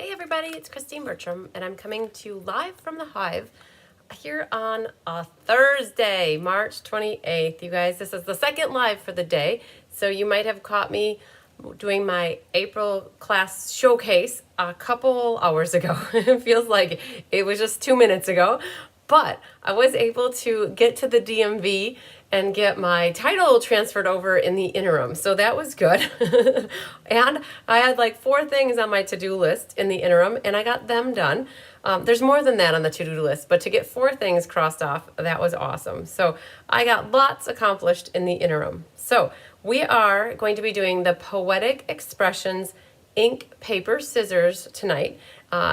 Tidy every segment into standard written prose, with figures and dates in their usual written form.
Hey everybody, it's Christine Bertram, and I'm coming to you live from the Hive here on a Thursday, March 28th. You guys, this is the second live for the day, so you might have caught me doing my April class showcase a couple hours ago. It feels like it was just 2 minutes ago, but I was able to get to the DMV and get my title transferred over in the interim. So that was good. And I had like 4 things on my to-do list in the interim, and I got them done. There's more than that on the to-do list, but to get 4 things crossed off, that was awesome. So I got lots accomplished in the interim. So we are going to be doing the Poetic Expressions ink, paper, scissors tonight.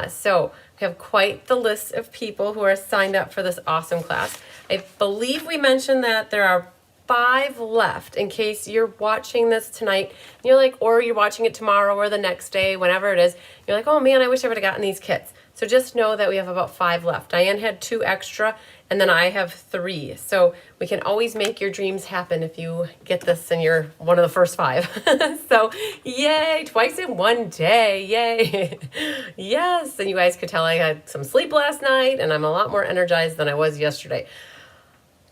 So we have quite the list of people who are signed up for this awesome class. I believe we mentioned that there are 5 left in case you're watching this tonight. And you're like, or you're watching it tomorrow or the next day, whenever it is. You're like, oh man, I wish I would have gotten these kits. So just know that we have about 5 left. Diane had 2 extra, and then I have 3. So we can always make your dreams happen if you get this and you're one of the first 5. So yay, twice in one day, yay. Yes, and you guys could tell I had some sleep last night, and I'm a lot more energized than I was yesterday.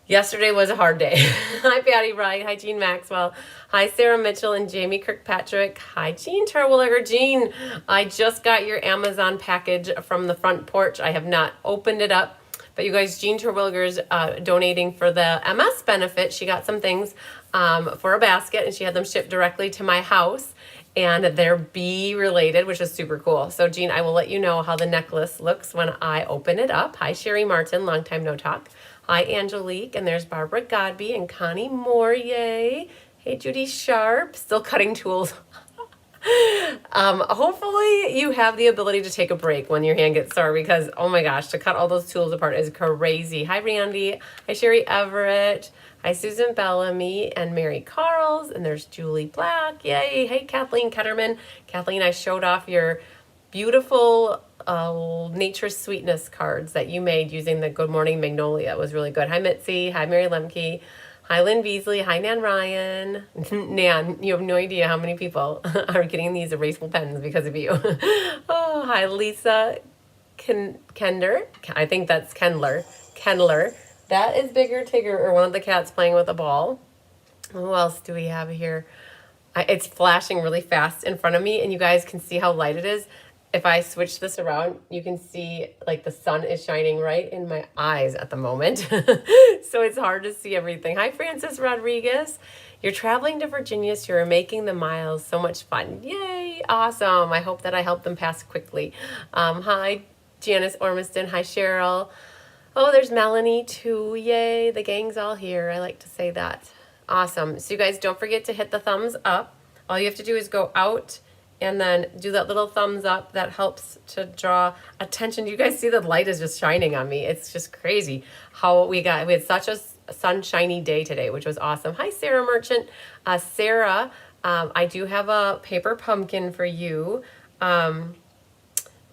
Yesterday was a hard day. Hi, Patty Wright. Hi, Jean Maxwell. Hi, Sarah Mitchell and Jamie Kirkpatrick. Hi, Jean Terwilliger. Jean, I just got your Amazon package from the front porch. I have not opened it up. But you guys, Jean Terwilliger's donating for the MS benefit. She got some things for a basket, and she had them shipped directly to my house. And they're bee related, which is super cool. So, Jean, I will let you know how the necklace looks when I open it up. Hi, Sherry Martin. Long time no talk. Hi, Angelique, and there's Barbara Godby and Connie Moore, yay. Hey, Judy Sharp, still cutting tools. Hopefully you have the ability to take a break when your hand gets sore because, oh my gosh, to cut all those tools apart is crazy. Hi, Randy. Hi, Sherry Everett. Hi, Susan Bellamy and Mary Carls, and there's Julie Black, yay. Hey, Kathleen Ketterman. Kathleen, I showed off your beautiful Nature's Sweetness cards that you made using the Good Morning Magnolia. It was really good. Hi, Mitzi. Hi, Mary Lemke. Hi, Lynn Beasley. Hi, Nan Ryan. Nan, you have no idea how many people are getting these erasable pens because of you. Oh, hi, Lisa Kender. I think that's Kendler. That is Bigger Tigger, or one of the cats playing with a ball. Who else do we have here? It's flashing really fast in front of me, and you guys can see how light it is. If I switch this around, you can see like the sun is shining right in my eyes at the moment. So it's hard to see everything. Hi, Francis Rodriguez. You're traveling to Virginia, so you're making the miles. So much fun. Yay, awesome. I hope that I help them pass quickly. Hi, Janice Ormiston. Hi, Cheryl. Oh, there's Melanie too. Yay, the gang's all here. I like to say that. Awesome. So you guys don't forget to hit the thumbs up. All you have to do is go out and then do that little thumbs up. That helps to draw attention. You guys see the light is just shining on me. It's just crazy how we had such a sunshiny day today, which was awesome. Hi, Sarah Merchant. Sarah, I do have a paper pumpkin for you.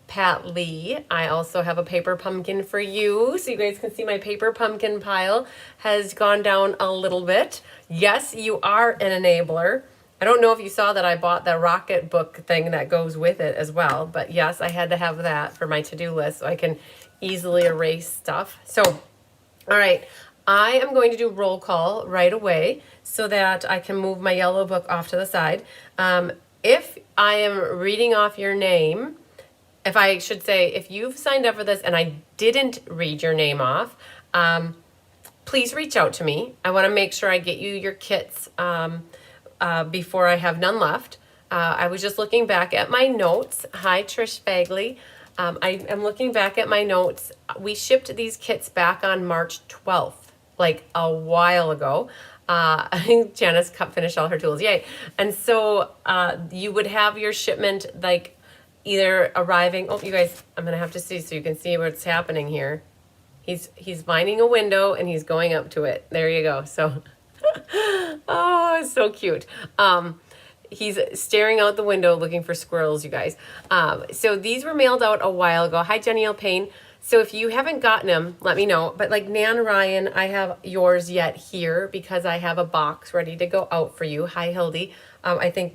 Pat Lee, I also have a paper pumpkin for you. So you guys can see my paper pumpkin pile has gone down a little bit. Yes, you are an enabler. I don't know if you saw that I bought the Rocket book thing that goes with it as well. But yes, I had to have that for my to-do list so I can easily erase stuff. So, all right, I am going to do roll call right away so that I can move my yellow book off to the side. If I am reading off your name, if I should say, if you've signed up for this and I didn't read your name off, please reach out to me. I want to make sure I get you your kits before I have none left. I was just looking back at my notes. Hi, Trish Fagley. I am looking back at my notes. We shipped these kits back on March 12th, like a while ago. Janice finished all her tools. Yay. And so you would have your shipment like either arriving. Oh, you guys, I'm going to have to see so you can see what's happening here. He's finding a window and he's going up to it. There you go. So, oh, it's so cute. He's staring out the window looking for squirrels, you guys. So these were mailed out a while ago. Hi, Jenny O'Payne. So if you haven't gotten them, let me know. But like Nan Ryan, I have yours yet here because I have a box ready to go out for you. Hi, Hildy. I think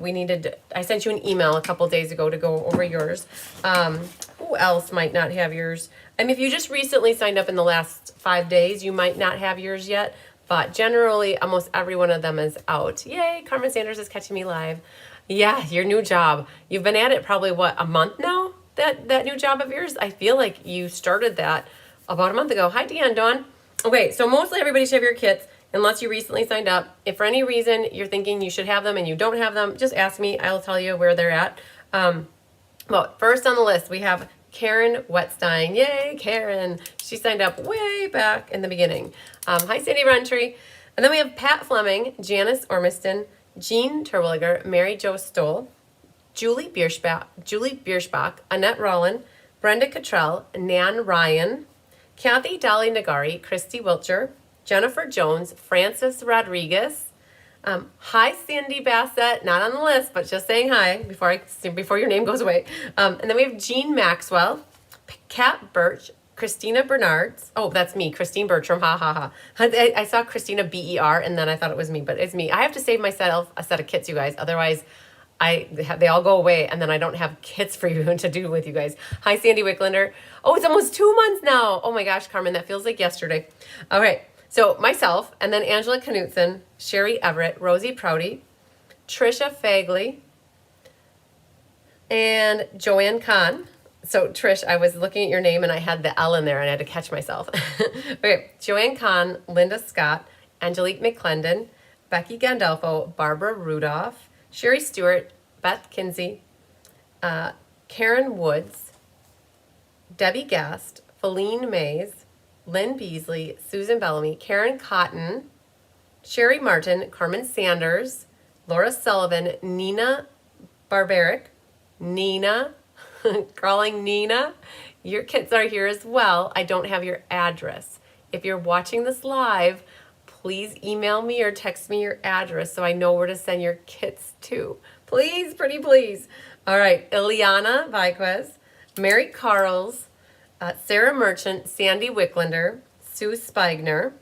I sent you an email a couple days ago to go over yours. Who else might not have yours? I mean, if you just recently signed up in the last 5 days, you might not have yours yet. But generally, almost every one of them is out. Yay, Carmen Sanders is catching me live. Yeah, your new job. You've been at it probably, what, a month now? That new job of yours? I feel like you started that about a month ago. Hi, Deanne, Dawn. Okay, so mostly everybody should have your kits unless you recently signed up. If for any reason you're thinking you should have them and you don't have them, just ask me. I'll tell you where they're at. Well, first on the list, we have Karen Wetstein. Yay, Karen. She signed up way back in the beginning. Hi, Sandy Runtree. And then we have Pat Fleming, Janice Ormiston, Jean Terwilliger, Mary Jo Stoll, Julie Bierschbach, Annette Rollin, Brenda Cottrell, Nan Ryan, Kathy Dolly Nagari, Christy Wilcher, Jennifer Jones, Francis Rodriguez. Hi, Sandy Bassett, not on the list, but just saying hi before your name goes away. And then we have Jean Maxwell, Kat Birch, Christina Bernards. Oh, that's me, Christine Bertram. Ha ha ha. I saw Christina BER, and then I thought it was me, but it's me. I have to save myself a set of kits, you guys. Otherwise, they all go away, and then I don't have kits for you to do with you guys. Hi, Sandy Wicklander. Oh, it's almost 2 months now. Oh my gosh, Carmen, that feels like yesterday. All right, so myself, and then Angela Knutson, Sherry Everett, Rosie Prouty, Trisha Fagley, and Joanne Kahn. So Trish, I was looking at your name, and I had the L in there, and I had to catch myself. Okay, Joanne Kahn, Linda Scott, Angelique McClendon, Becky Gandolfo, Barbara Rudolph, Sherry Stewart, Beth Kinsey, Karen Woods, Debbie Gast, Feline Mays, Lynn Beasley, Susan Bellamy, Karen Cotton, Sherry Martin, Carmen Sanders, Laura Sullivan, Nina Barbaric, Nina, calling Nina. Your kits are here as well. I don't have your address. If you're watching this live, please email me or text me your address so I know where to send your kits to. Please, pretty please. All right, Ileana Viquez, Mary Carls, Sarah Merchant, Sandy Wicklander, Sue Spigner.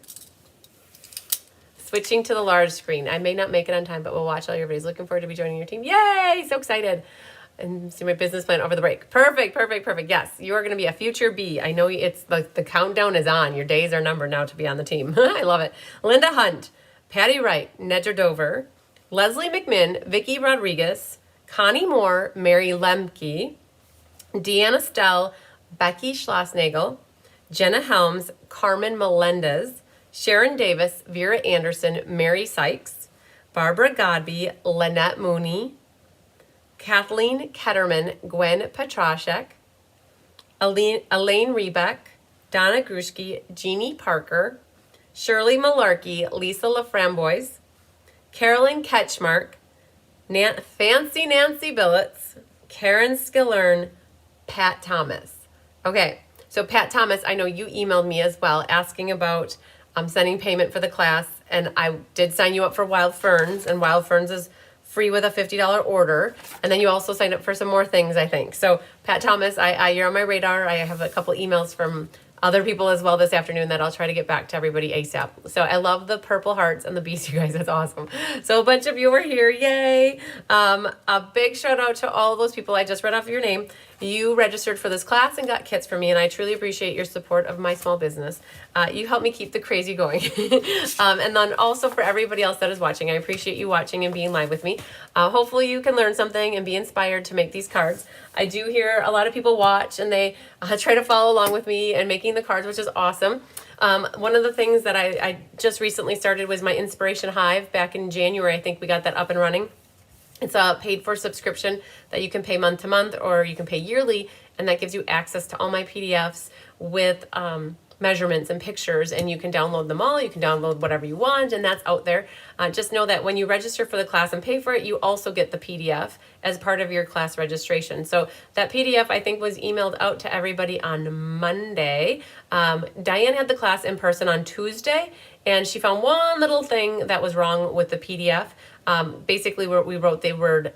Switching to the large screen. I may not make it on time, but we'll watch all your videos. Looking forward to be joining your team. Yay! So excited. And see my business plan over the break. Perfect. Yes, you are going to be a future bee. I know it's the countdown is on. Your days are numbered now to be on the team. I love it. Linda Hunt, Patty Wright, Nedra Dover, Leslie McMinn, Vicki Rodriguez, Connie Moore, Mary Lemke, Deanna Stell, Becky Schlossnagel, Jenna Helms, Carmen Melendez, Sharon Davis, Vera Anderson, Mary Sykes, Barbara Godby, Lynette Mooney, Kathleen Ketterman, Gwen Petrashek, Elaine Rebeck, Donna Grushke, Jeannie Parker, Shirley Malarkey, Lisa LaFramboise, Carolyn Ketchmark, Fancy Nancy Billets, Karen Skillern, Pat Thomas. Okay, so Pat Thomas, I know you emailed me as well asking about sending payment for the class, and I did sign you up for Wild Ferns, and Wild Ferns is free with a $50 order, and then you also signed up for some more things, I think. So Pat Thomas, you're on my radar. I have a couple emails from other people as well this afternoon that I'll try to get back to everybody ASAP. So I love the purple hearts and the bees, you guys. That's awesome. So a bunch of you are here. Yay. A big shout out to all of those people. I just read off your name. You registered for this class and got kits for me, and I truly appreciate your support of my small business. You help me keep the crazy going. And then also for everybody else that is watching, I appreciate you watching and being live with me. Hopefully you can learn something and be inspired to make these cards. I do hear a lot of people watch and they try to follow along with me and making the cards, which is awesome. One of the things that I just recently started was my Inspiration Hive back in January. I think we got that up and running. It's a paid for subscription that you can pay month to month or you can pay yearly, and that gives you access to all my PDFs with measurements and pictures, and you can download them all. You can download whatever you want, and that's out there. Just know that when you register for the class and pay for it, you also get the PDF as part of your class registration. So that PDF, I think, was emailed out to everybody on Monday. Diane had the class in person on Tuesday, and she found one little thing that was wrong with the PDF. Basically, we wrote the word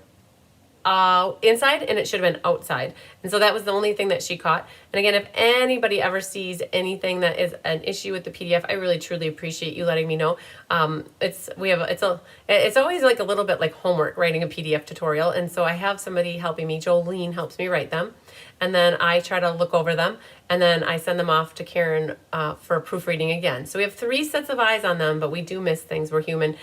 inside and it should have been outside, and so that was the only thing that she caught. And again, if anybody ever sees anything that is an issue with the PDF, I really truly appreciate you letting me know. It's always like a little bit like homework writing a PDF tutorial, and so I have somebody helping me. Jolene helps me write them, and then I try to look over them, and then I send them off to Karen for proofreading again. So we have 3 sets of eyes on them, but we do miss things. We're human.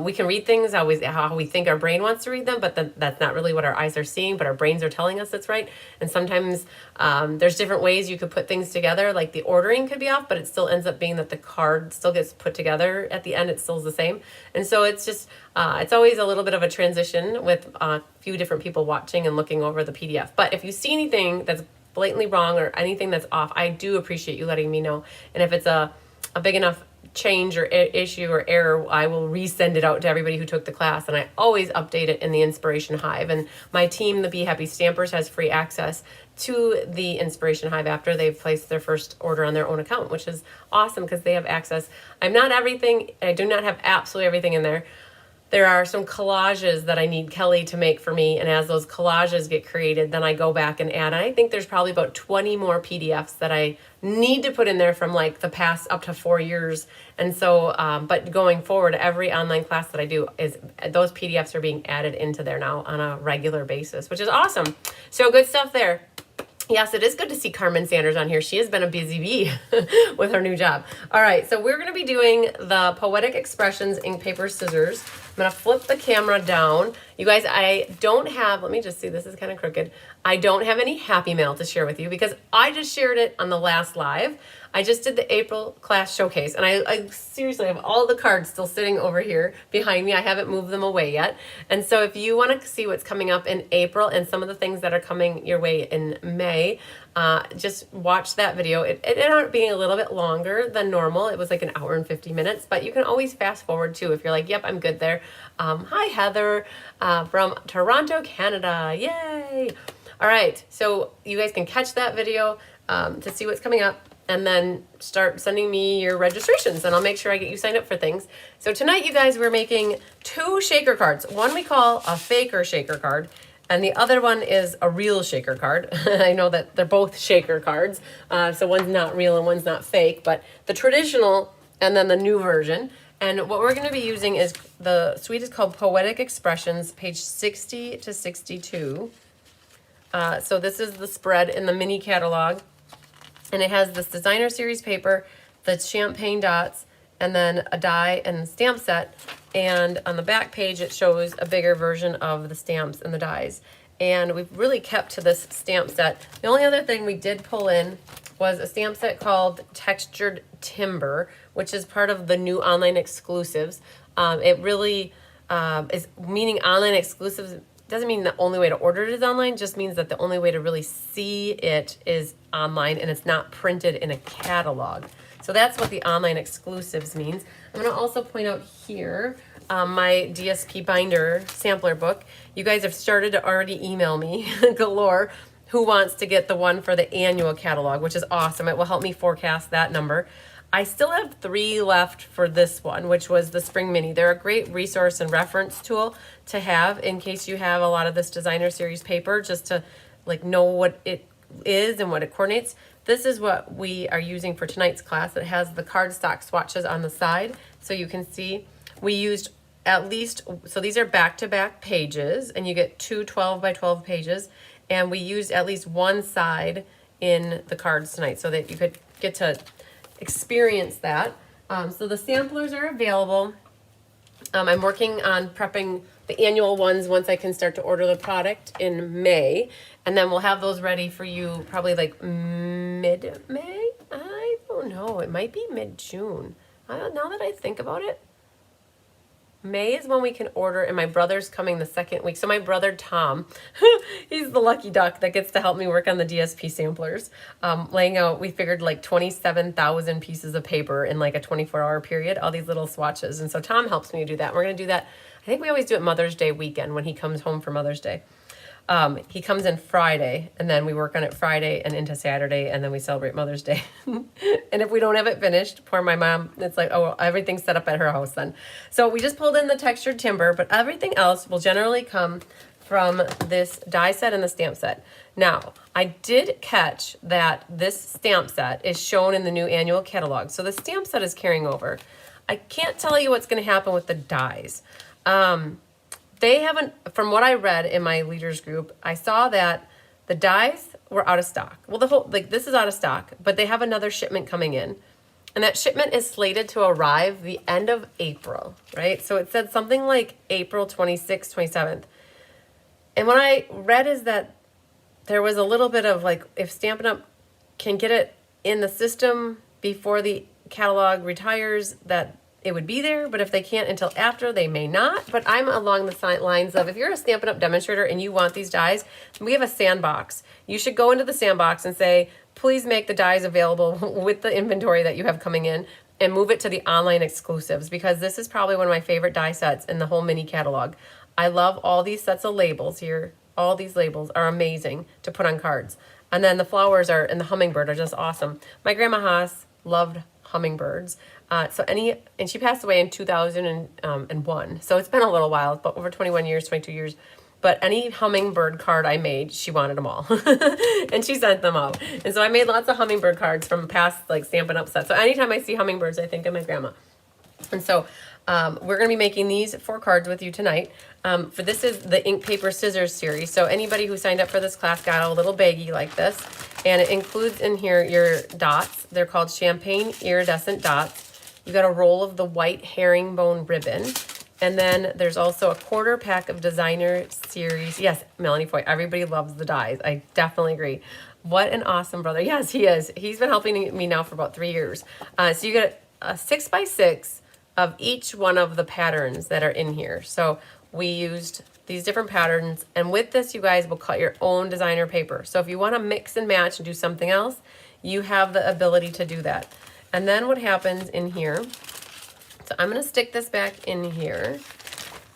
We can read things how we think our brain wants to read them, but that's not really what our eyes are seeing, but our brains are telling us it's right. And sometimes there's different ways you could put things together, like the ordering could be off, but it still ends up being that the card still gets put together at the end. It still's the same. And so it's just, it's always a little bit of a transition with a few different people watching and looking over the PDF. But if you see anything that's blatantly wrong or anything that's off, I do appreciate you letting me know. And if it's a big enough change or issue or error, I will resend it out to everybody who took the class, and I always update it in the Inspiration Hive. And my team, the Be Happy Stampers, has free access to the Inspiration Hive after they've placed their first order on their own account, which is awesome because they have access. I'm not everything, I do not have absolutely everything in there. There are some collages that I need Kelly to make for me, and as those collages get created, then I go back and add. And I think there's probably about 20 more PDFs that I need to put in there from like the past up to 4 years. And so, but going forward, every online class that I do is those PDFs are being added into there now on a regular basis, which is awesome. So good stuff there. Yes, it is good to see Carmen Sanders on here. She has been a busy bee with her new job. All right, so we're going to be doing the Poetic Expressions ink, paper, scissors. I'm going to flip the camera down. You guys, I don't have, let me just see, this is kind of crooked. I don't have any Happy Mail to share with you because I just shared it on the last live. I just did the April class showcase, and I seriously have all the cards still sitting over here behind me. I haven't moved them away yet. And so if you want to see what's coming up in April and some of the things that are coming your way in May, just watch that video. It ended up being a little bit longer than normal. It was like 1 hour and 50 minutes, but you can always fast forward too if you're like, yep, I'm good there. Hi, Heather from Toronto, Canada. Yay! All right, so you guys can catch that video to see what's coming up, and then start sending me your registrations, and I'll make sure I get you signed up for things. So tonight, you guys, we're making 2 shaker cards. One we call a faker shaker card, and the other one is a real shaker card. I know that they're both shaker cards, so one's not real and one's not fake, but the traditional and then the new version. And what we're going to be using is, the suite is called Poetic Expressions, page 60 to 62. So this is the spread in the mini catalog. And it has this designer series paper, the champagne dots, and then a die and stamp set. And on the back page, it shows a bigger version of the stamps and the dies. And we've really kept to this stamp set. The only other thing we did pull in was a stamp set called Textured Timber, which is part of the new online exclusives. It really is meaning online exclusives. Doesn't mean the only way to order it is online, just means that the only way to really see it is online, and it's not printed in a catalog. So that's what the online exclusives means. I'm going to also point out here my DSP binder sampler book. You guys have started to already email me galore who wants to get the one for the annual catalog, which is awesome. It will help me forecast that number. I still have 3 left for this one, which was the Spring Mini. They're a great resource and reference tool to have in case you have a lot of this designer series paper, just to like know what it is and what it coordinates. This is what we are using for tonight's class. It has the cardstock swatches on the side, so you can see we used at least, so these are back-to-back pages, and you get 2 12 by 12 pages, and we used at least one side in the cards tonight so that you could get to experience that. So the samplers are available. I'm working on prepping the annual ones once I can start to order the product in May, and then we'll have those ready for you probably like mid-May. I don't know, it might be mid-June. Now that I think about it, May is when we can order, and my brother's coming the second week. So my brother, Tom, he's the lucky duck that gets to help me work on the DSP samplers. Laying out, we figured like 27,000 pieces of paper in like a 24-hour period, all these little swatches. And so Tom helps me do that. We're going to do that. I think we always do it Mother's Day weekend when he comes home for Mother's Day. He comes in Friday, and then we work on it Friday and into Saturday, and then we celebrate Mother's Day. And if we don't have it finished, poor my mom, it's like, oh, well, everything's set up at her house then. So we just pulled in the textured timber, but everything else will generally come from this die set and the stamp set. Now, I did catch that this stamp set is shown in the new annual catalog. So the stamp set is carrying over. I can't tell you what's going to happen with the dies. They haven't, from what I read in my leaders group, I saw that the dies were out of stock. Well, the whole, like this is out of stock, but they have another shipment coming in. And that shipment is slated to arrive the end of April, right? So it said something like April 26th, 27th. And what I read is that there was a little bit of like, if Stampin' Up! Can get it in the system before the catalog retires, that it would be there, but if they can't until after, they may not. But I'm along the lines of, if you're a Stampin' Up! Demonstrator and you want these dies, we have a sandbox. You should go into the sandbox and say, please make the dies available with the inventory that you have coming in and move it to the online exclusives, because this is probably one of my favorite die sets in the whole mini catalog. I love all these sets of labels here. All these labels are amazing to put on cards. And then the flowers are, and the hummingbird are just awesome. My grandma Haas loved hummingbirds. And she passed away in 2001. So it's been a little while, but over 21 years, 22 years. But any hummingbird card I made, she wanted them all. And she sent them out. And so I made lots of hummingbird cards from past like Stampin' Up! Sets. So anytime I see hummingbirds, I think of my grandma. And so we're going to be making these 4 cards with you tonight. For this is the ink, paper, scissors series. So anybody who signed up for this class got a little baggie like this. And it includes in here your dots. They're called champagne iridescent dots. You got a roll of the white herringbone ribbon. And then there's also a 1/4 pack of designer series. Yes, Melanie Foy, everybody loves the dies. I definitely agree. What an awesome brother. Yes, he is. He's been helping me now for about 3 years. So you get a 6x6 of each one of the patterns that are in here. So we used these different patterns. And with this, you guys will cut your own designer paper. So if you want to mix and match and do something else, you have the ability to do that. And then what happens in here, so I'm going to stick this back in here.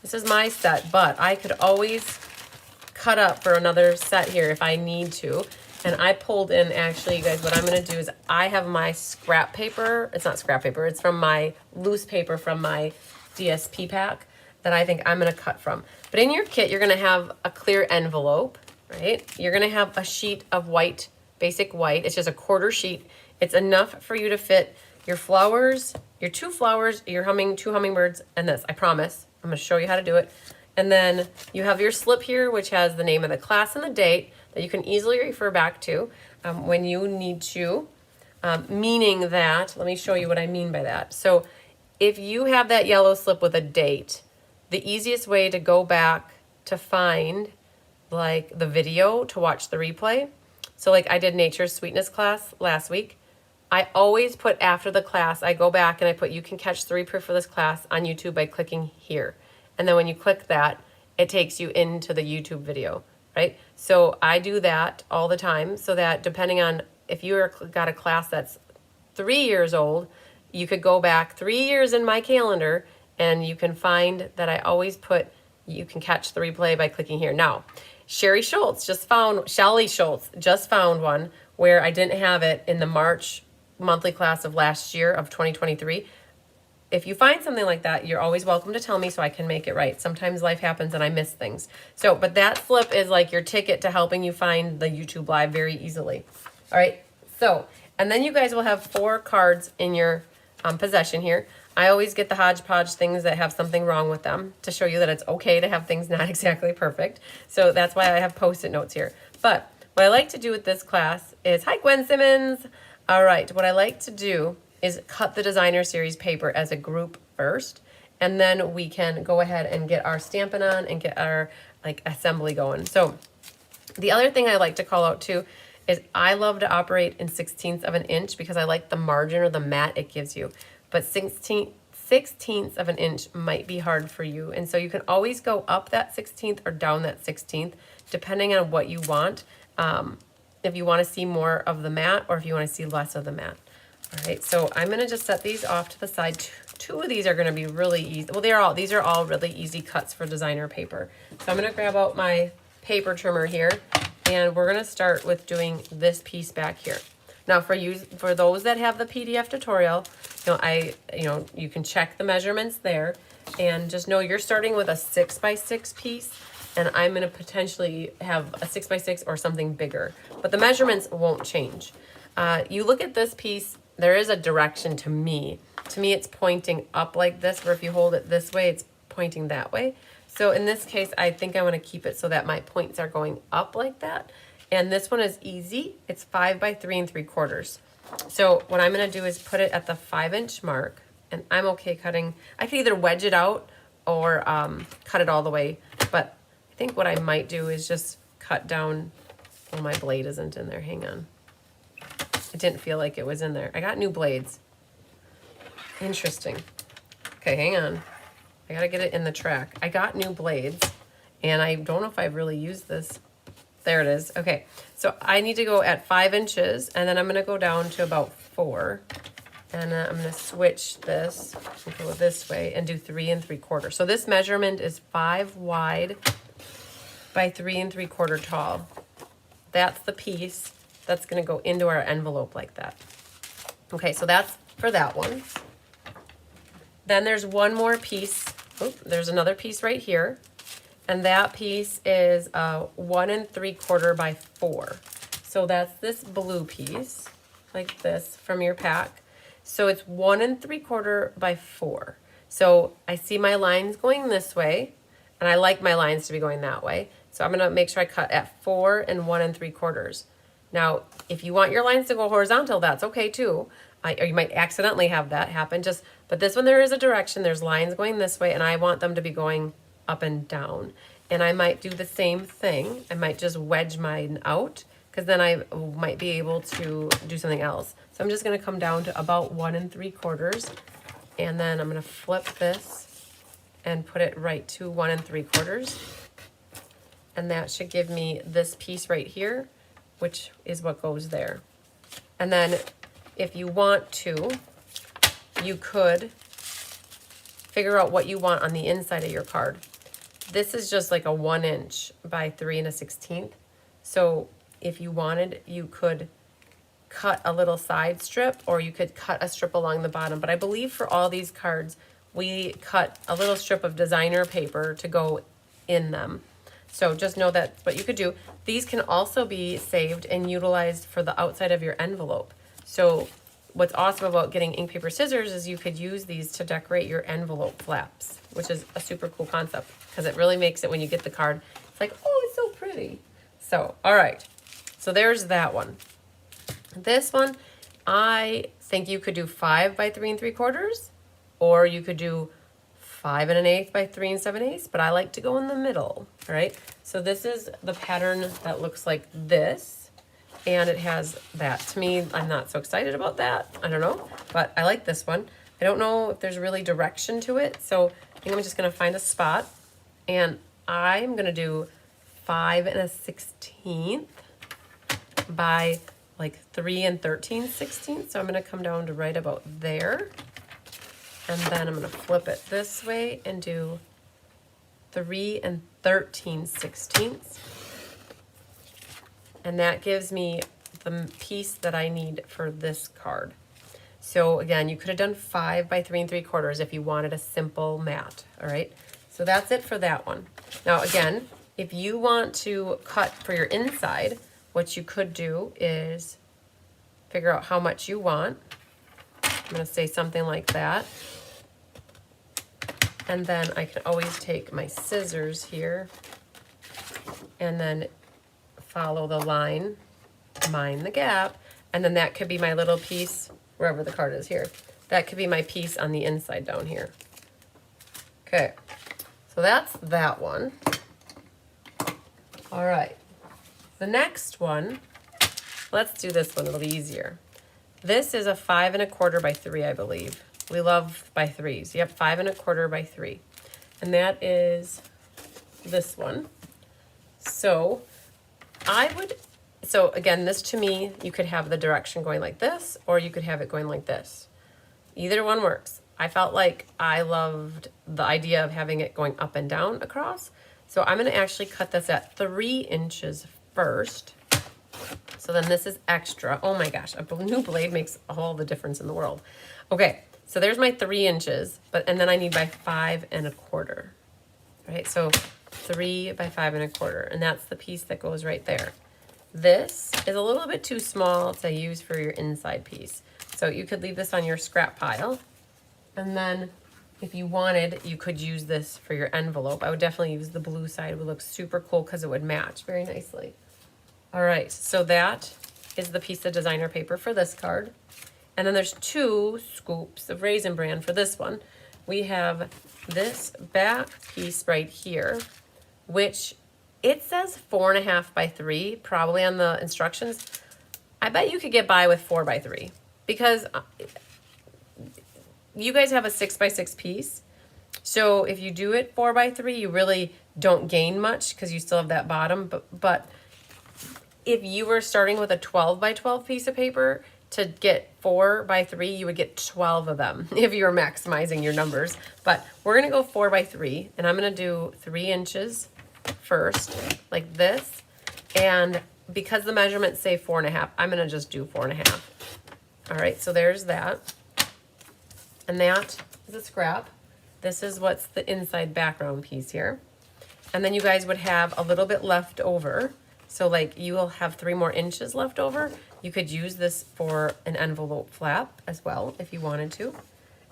This is my set, but I could always cut up for another set here if I need to. And I pulled in, actually, you guys, what I'm going to do is I have my scrap paper. It's not scrap paper. It's from my loose paper from my DSP pack that I think I'm going to cut from. But in your kit, you're going to have a clear envelope, right? You're going to have a sheet of white, basic white. It's just a 1/4 sheet. It's enough for you to fit your flowers, your 2 flowers, your 2 hummingbirds, and this, I promise. I'm going to show you how to do it. And then you have your slip here, which has the name of the class and the date that you can easily refer back to when you need to, meaning that, let me show you what I mean by that. So if you have that yellow slip with a date, the easiest way to go back to find like the video to watch the replay. So like I did Nature's Sweetness class last week. I always put after the class, I go back and I put, you can catch the replay for this class on YouTube by clicking here. And then when you click that, it takes you into the YouTube video, right? So I do that all the time so that depending on if you've got a class that's 3 years old, you could go back 3 years in my calendar and you can find that I always put, you can catch the replay by clicking here. Now, Shelly Schultz just found one where I didn't have it in the March monthly class of last year of 2023. If you find something like that, you're always welcome to tell me so I can make it right. Sometimes life happens and I miss things. So, but that flip is like your ticket to helping you find the YouTube live very easily. All right. So, and then you guys will have 4 cards in your possession here. I always get the hodgepodge things that have something wrong with them to show you that it's okay to have things not exactly perfect. So that's why I have Post-it notes here. But what I like to do with this class is, hi Gwen Simmons. All right, what I like to do is cut the designer series paper as a group first, and then we can go ahead and get our Stampin' On and get our like assembly going. So the other thing I like to call out too is I love to operate in 1/16 of an inch because I like the margin or the mat it gives you. But 16ths of an inch might be hard for you. And so you can always go up that 16th or down that 16th, depending on what you want. If you want to see more of the mat or if you want to see less of the mat. All right, so I'm going to just set these off to the side. 2 of these are going to be really easy. Well, these are all really easy cuts for designer paper. So I'm going to grab out my paper trimmer here, and we're going to start with doing this piece back here. Now, for those that have the PDF tutorial, you can check the measurements there, and just know you're starting with a 6x6 piece. and I'm going to potentially have a 6x6 or something bigger, but the measurements won't change. You look at this piece, there is a direction to me. To me, it's pointing up like this, where if you hold it this way, it's pointing that way. So in this case, I think I want to keep it so that my points are going up like that. And this one is easy. It's 5 by 3 3/4. So what I'm going to do is put it at the 5-inch mark, and I'm okay cutting. I could either wedge it out or cut it all the way, but I think what I might do is just cut down. Oh, my blade isn't in there. Hang on. It didn't feel like it was in there. I got new blades. Interesting. Okay, hang on. I gotta get it in the track. I got new blades, and I don't know if I've really used this. There it is. Okay, so I need to go at 5 inches, and then I'm gonna go down to about 4. And I'm gonna switch this and go this way and do 3 3/4. So this measurement is 5 wide by 3 3/4 tall. That's the piece that's gonna go into our envelope like that. Okay, so that's for that one. Then there's one more piece. Oh, there's another piece right here. And that piece is 1 3/4 by 4. So that's this blue piece, like this, from your pack. So it's 1 3/4 by 4. So I see my lines going this way, and I like my lines to be going that way. So I'm gonna make sure I cut at 4 and 1 3/4. Now, if you want your lines to go horizontal, that's okay too. Or you might accidentally have that happen. But this one, there is a direction. There's lines going this way, and I want them to be going up and down. And I might do the same thing. I might just wedge mine out, because then I might be able to do something else. So I'm just going to come down to about 1 3/4, and then I'm going to flip this and put it right to 1 3/4. And that should give me this piece right here, which is what goes there. And then if you want to, you could figure out what you want on the inside of your card. This is just like a 1 inch by 3 1/16. So if you wanted, you could cut a little side strip, or you could cut a strip along the bottom. But I believe for all these cards, we cut a little strip of designer paper to go in them. So just know that's what you could do. These can also be saved and utilized for the outside of your envelope. So what's awesome about getting ink, paper, scissors is you could use these to decorate your envelope flaps, which is a super cool concept, because it really makes it, when you get the card, it's like, oh, it's so pretty. So, all right. So there's that one. This one, I think you could do 5 by 3 3/4, or you could do 5 1/8 by 3 7/8, but I like to go in the middle, all right? So this is the pattern that looks like this, and it has that. To me, I'm not so excited about that. I don't know, but I like this one. I don't know if there's really direction to it, so I think I'm just gonna find a spot, and I'm gonna do 5 1/16 by like 3 13/16. So I'm gonna come down to right about there. And then I'm gonna flip it this way and do 3 13/16. And that gives me the piece that I need for this card. So again, you could have done 5 by 3 3/4 if you wanted a simple mat, all right? So that's it for that one. Now again, if you want to cut for your inside, what you could do is figure out how much you want. I'm gonna say something like that. And then I can always take my scissors here and then follow the line, mind the gap, and then that could be my little piece, wherever the card is here. That could be my piece on the inside down here. Okay, so that's that one. All right, the next one, let's do this one, it'll be easier. This is a 5 1/4 by 3, I believe. We love by 3s. Yep, 5 1/4 by 3. And that is this one. So again, this to me, you could have the direction going like this, or you could have it going like this. Either one works. I felt like I loved the idea of having it going up and down across. So I'm gonna actually cut this at 3 inches first. So then this is extra. Oh my gosh, a new blade makes all the difference in the world. Okay, so there's my 3 inches, and then I need my 5 1/4. Right, so 3 by 5 1/4, and that's the piece that goes right there. This is a little bit too small to use for your inside piece. So you could leave this on your scrap pile. And then if you wanted, you could use this for your envelope. I would definitely use the blue side. It would look super cool because it would match very nicely. All right, so that is the piece of designer paper for this card. And then there's 2 scoops of Raisin Bran for this one. We have this back piece right here, which it says 4 1/2 by 3, probably on the instructions. I bet you could get by with 4 by 3 because you guys have a 6 by 6 piece. So if you do it 4 by 3, you really don't gain much because you still have that bottom. But if you were starting with a 12 by 12 piece of paper, to get 4 by 3, you would get 12 of them if you were maximizing your numbers. But we're gonna go 4 by 3, and I'm gonna do 3 inches first, like this. And because the measurements say 4 1/2, I'm gonna just do 4 1/2. All right, so there's that. And that is a scrap. This is what's the inside background piece here. And then you guys would have a little bit left over. So like you will have 3 more inches left over. You could use this for an envelope flap as well if you wanted to.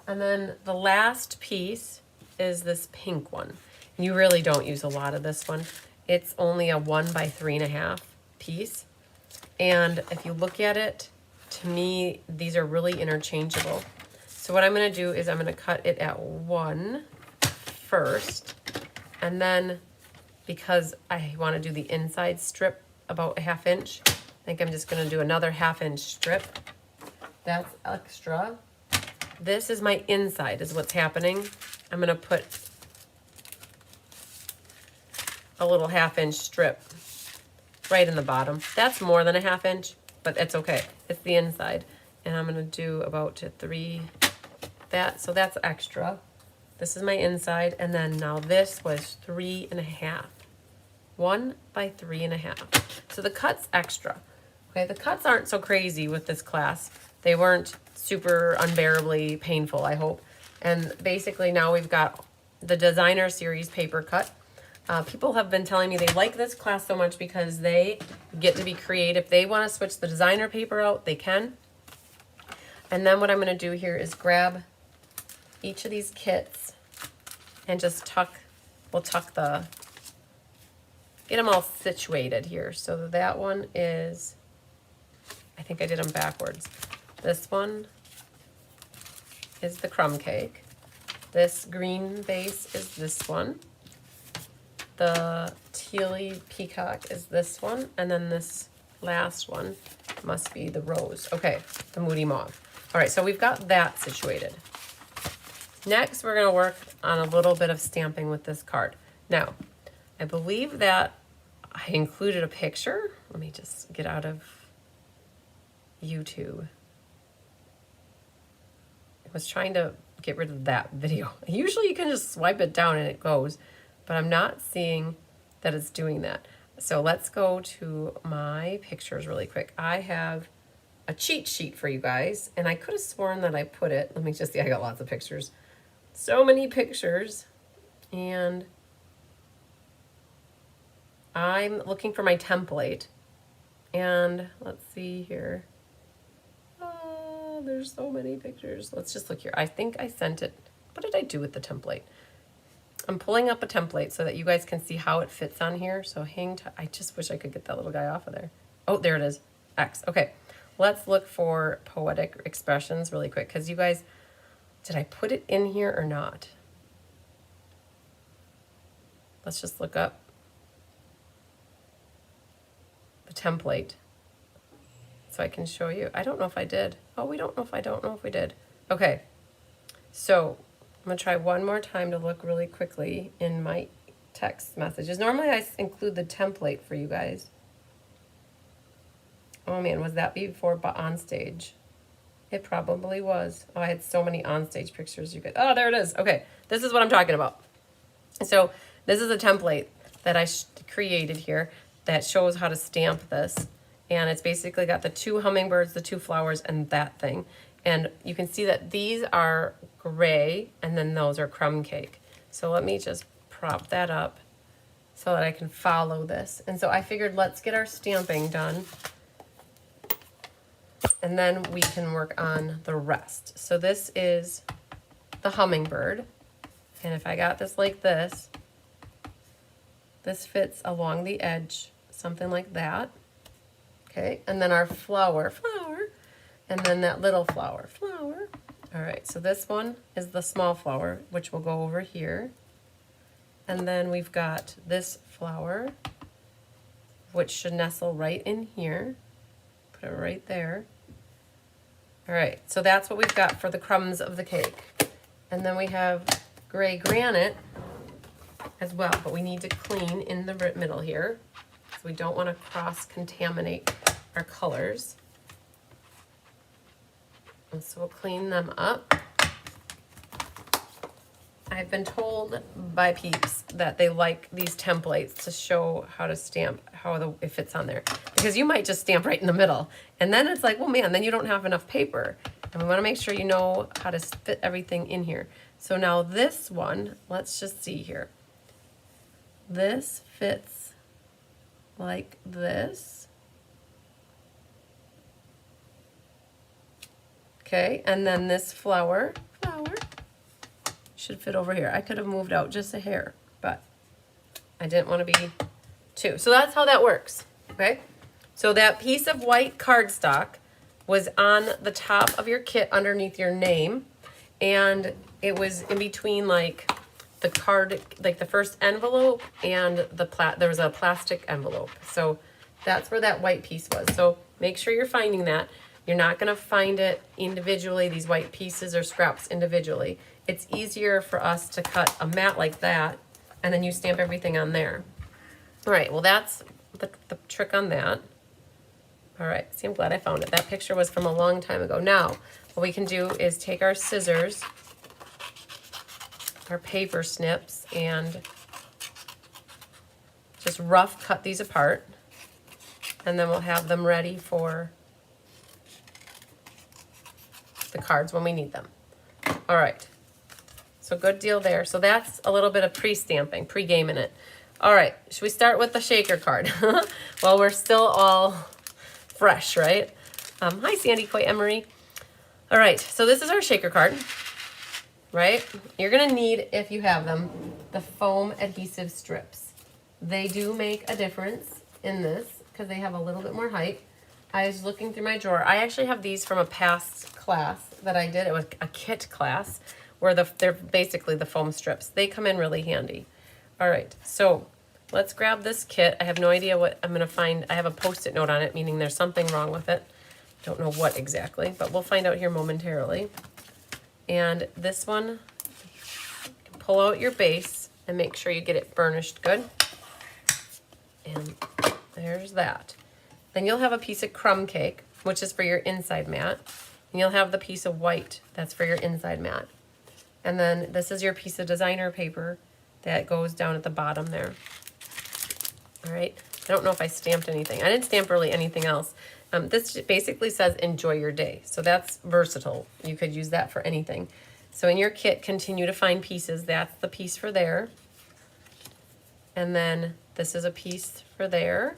And then the last piece is this pink one. You really don't use a lot of this one. It's only a 1 by 3 1/2 piece. And if you look at it, to me, these are really interchangeable. So what I'm gonna do is I'm gonna cut it at 1 first, and then because I wanna do the inside strip about a 1/2 inch, I think I'm just gonna do another 1/2 inch strip. That's extra. This is my inside is what's happening. I'm gonna put a little 1/2 inch strip right in the bottom. That's more than a 1/2 inch, but it's okay. It's the inside. And I'm gonna do about 3, so that's extra. This is my inside, and then now this was 3 1/2. 1 by 3 1/2. So the cut's extra. Okay, the cuts aren't so crazy with this class. They weren't super unbearably painful, I hope. And basically now we've got the designer series paper cut. People have been telling me they like this class so much because they get to be creative. If they want to switch the designer paper out, they can. And then what I'm going to do here is grab each of these kits and just get them all situated here. So that one is, I think I did them backwards. This one is the crumb cake. This green base is this one. The tealy peacock is this one. And then this last one must be the rose. Okay, the moody mauve. All right, so we've got that situated. Next, we're gonna work on a little bit of stamping with this card. Now, I believe that I included a picture. Let me just get out of YouTube. I was trying to get rid of that video. Usually you can just swipe it down and it goes, but I'm not seeing that it's doing that. So let's go to my pictures really quick. I have a cheat sheet for you guys, and I could have sworn that I put it. Let me just see, I got lots of pictures. So many pictures, and I'm looking for my template. And let's see here. Oh, there's so many pictures. Let's just look here. I think I sent it. What did I do with the template? I'm pulling up a template so that you guys can see how it fits on here. So I just wish I could get that little guy off of there. Oh, there it is. X. Okay. Let's look for Poetic Expressions really quick, because you guys, did I put it in here or not? Let's just look up the template so I can show you. I don't know if I did. Oh, I don't know if we did. Okay, so I'm gonna try one more time to look really quickly in my text messages. Normally I include the template for you guys. Oh man, was that before on stage? It probably was. Oh, I had so many on stage pictures. You could. Oh, there it is. Okay, this is what I'm talking about. So this is a template that I created here that shows how to stamp this, and it's basically got the 2 hummingbirds, the 2 flowers, and that thing. And you can see that these are gray, and then those are crumb cake. So let me just prop that up so that I can follow this. And so I figured let's get our stamping done, and then we can work on the rest. So this is the hummingbird. And if I got this like this, this fits along the edge, something like that. Okay, and then our flower, and then that little flower. All right, so this one is the small flower, which will go over here. And then we've got this flower, which should nestle right in here. Put it right there. All right, so that's what we've got for the crumbs of the cake. And then we have gray granite as well, but we need to clean in the middle here. So we don't want to cross-contaminate our colors. And so we'll clean them up. I've been told by peeps that they like these templates to show how to stamp, how it fits on there. Because you might just stamp right in the middle. And then it's like, well, man, then you don't have enough paper. And we want to make sure you know how to fit everything in here. So now this one, let's just see here. This fits like this. Okay, and then this flower should fit over here. I could have moved out just a hair, but I didn't want to be too. So that's how that works, okay? So that piece of white cardstock was on the top of your kit underneath your name, and it was in between like the card, like the first envelope and there was a plastic envelope. So that's where that white piece was. So make sure you're finding that. You're not gonna find it individually, these white pieces or scraps individually. It's easier for us to cut a mat like that, and then you stamp everything on there. All right, well that's the trick on that. All right, see, I'm glad I found it. That picture was from a long time ago. Now, what we can do is take our scissors, our paper snips, and just rough cut these apart, and then we'll have them ready for the cards when we need them. All right, so good deal there. So that's a little bit of pre-stamping, pre-gaming it. All right, should we start with the shaker card? Well, we're still all fresh, right? Hi, Sandy, Coy, Emery. All right, so this is our shaker card, right? You're gonna need, if you have them, the foam adhesive strips. They do make a difference in this because they have a little bit more height. I was looking through my drawer. I actually have these from a past class that I did. It was a kit class where they're basically the foam strips. They come in really handy. All right, so let's grab this kit. I have no idea what I'm gonna find. I have a Post-it note on it, meaning there's something wrong with it. Don't know what exactly, but we'll find out here momentarily. And this one, pull out your base and make sure you get it burnished good. And there's that. Then you'll have a piece of crumb cake, which is for your inside mat. And you'll have the piece of white, that's for your inside mat. And then this is your piece of designer paper that goes down at the bottom there. All right, I don't know if I stamped anything. I didn't stamp really anything else. This basically says enjoy your day. So that's versatile. You could use that for anything. So in your kit, continue to find pieces. That's the piece for there. And then this is a piece for there.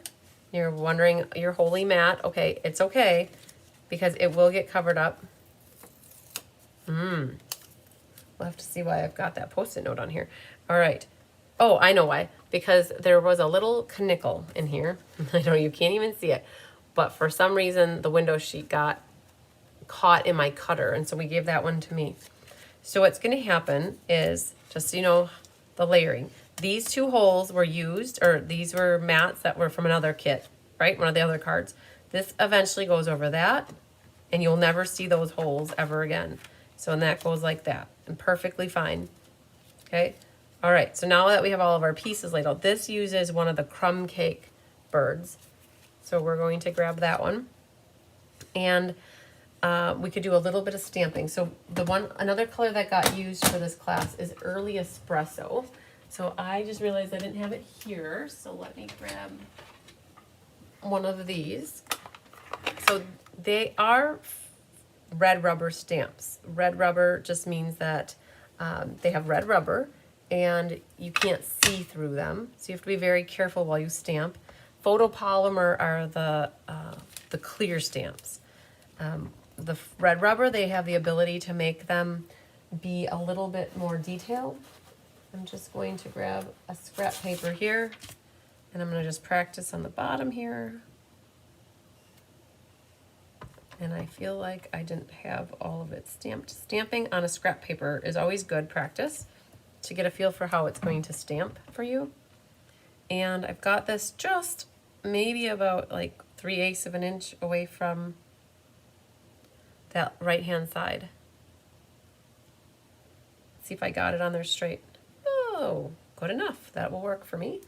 You're wondering, your holy mat. Okay, it's okay because it will get covered up. We'll have to see why I've got that Post-it note on here. All right. Oh, I know why. Because there was a little canicle in here. I know you can't even see it. But for some reason, the window sheet got caught in my cutter. And so we gave that one to me. So what's going to happen is, just so you know, the layering. These two holes were used, or these were mats that were from another kit, right? One of the other cards. This eventually goes over that. And you'll never see those holes ever again. So, and that goes like that. And perfectly fine. Okay? All right, so now that we have all of our pieces laid out, this uses one of the crumb cake birds. So we're going to grab that one. And we could do a little bit of stamping. So another color that got used for this class is Early Espresso. So I just realized I didn't have it here. So let me grab one of these. So they are red rubber stamps. Red rubber just means that they have red rubber and you can't see through them. So you have to be very careful while you stamp. Photopolymer are the clear stamps. The red rubber, they have the ability to make them be a little bit more detailed. I'm just going to grab a scrap paper here, and I'm going to just practice on the bottom here. And I feel like I didn't have all of it stamped. Stamping on a scrap paper is always good practice to get a feel for how it's going to stamp for you. And I've got this just maybe about like 3/8 of an inch away from that right-hand side. See if I got it on there straight. Oh, good enough. That will work for me.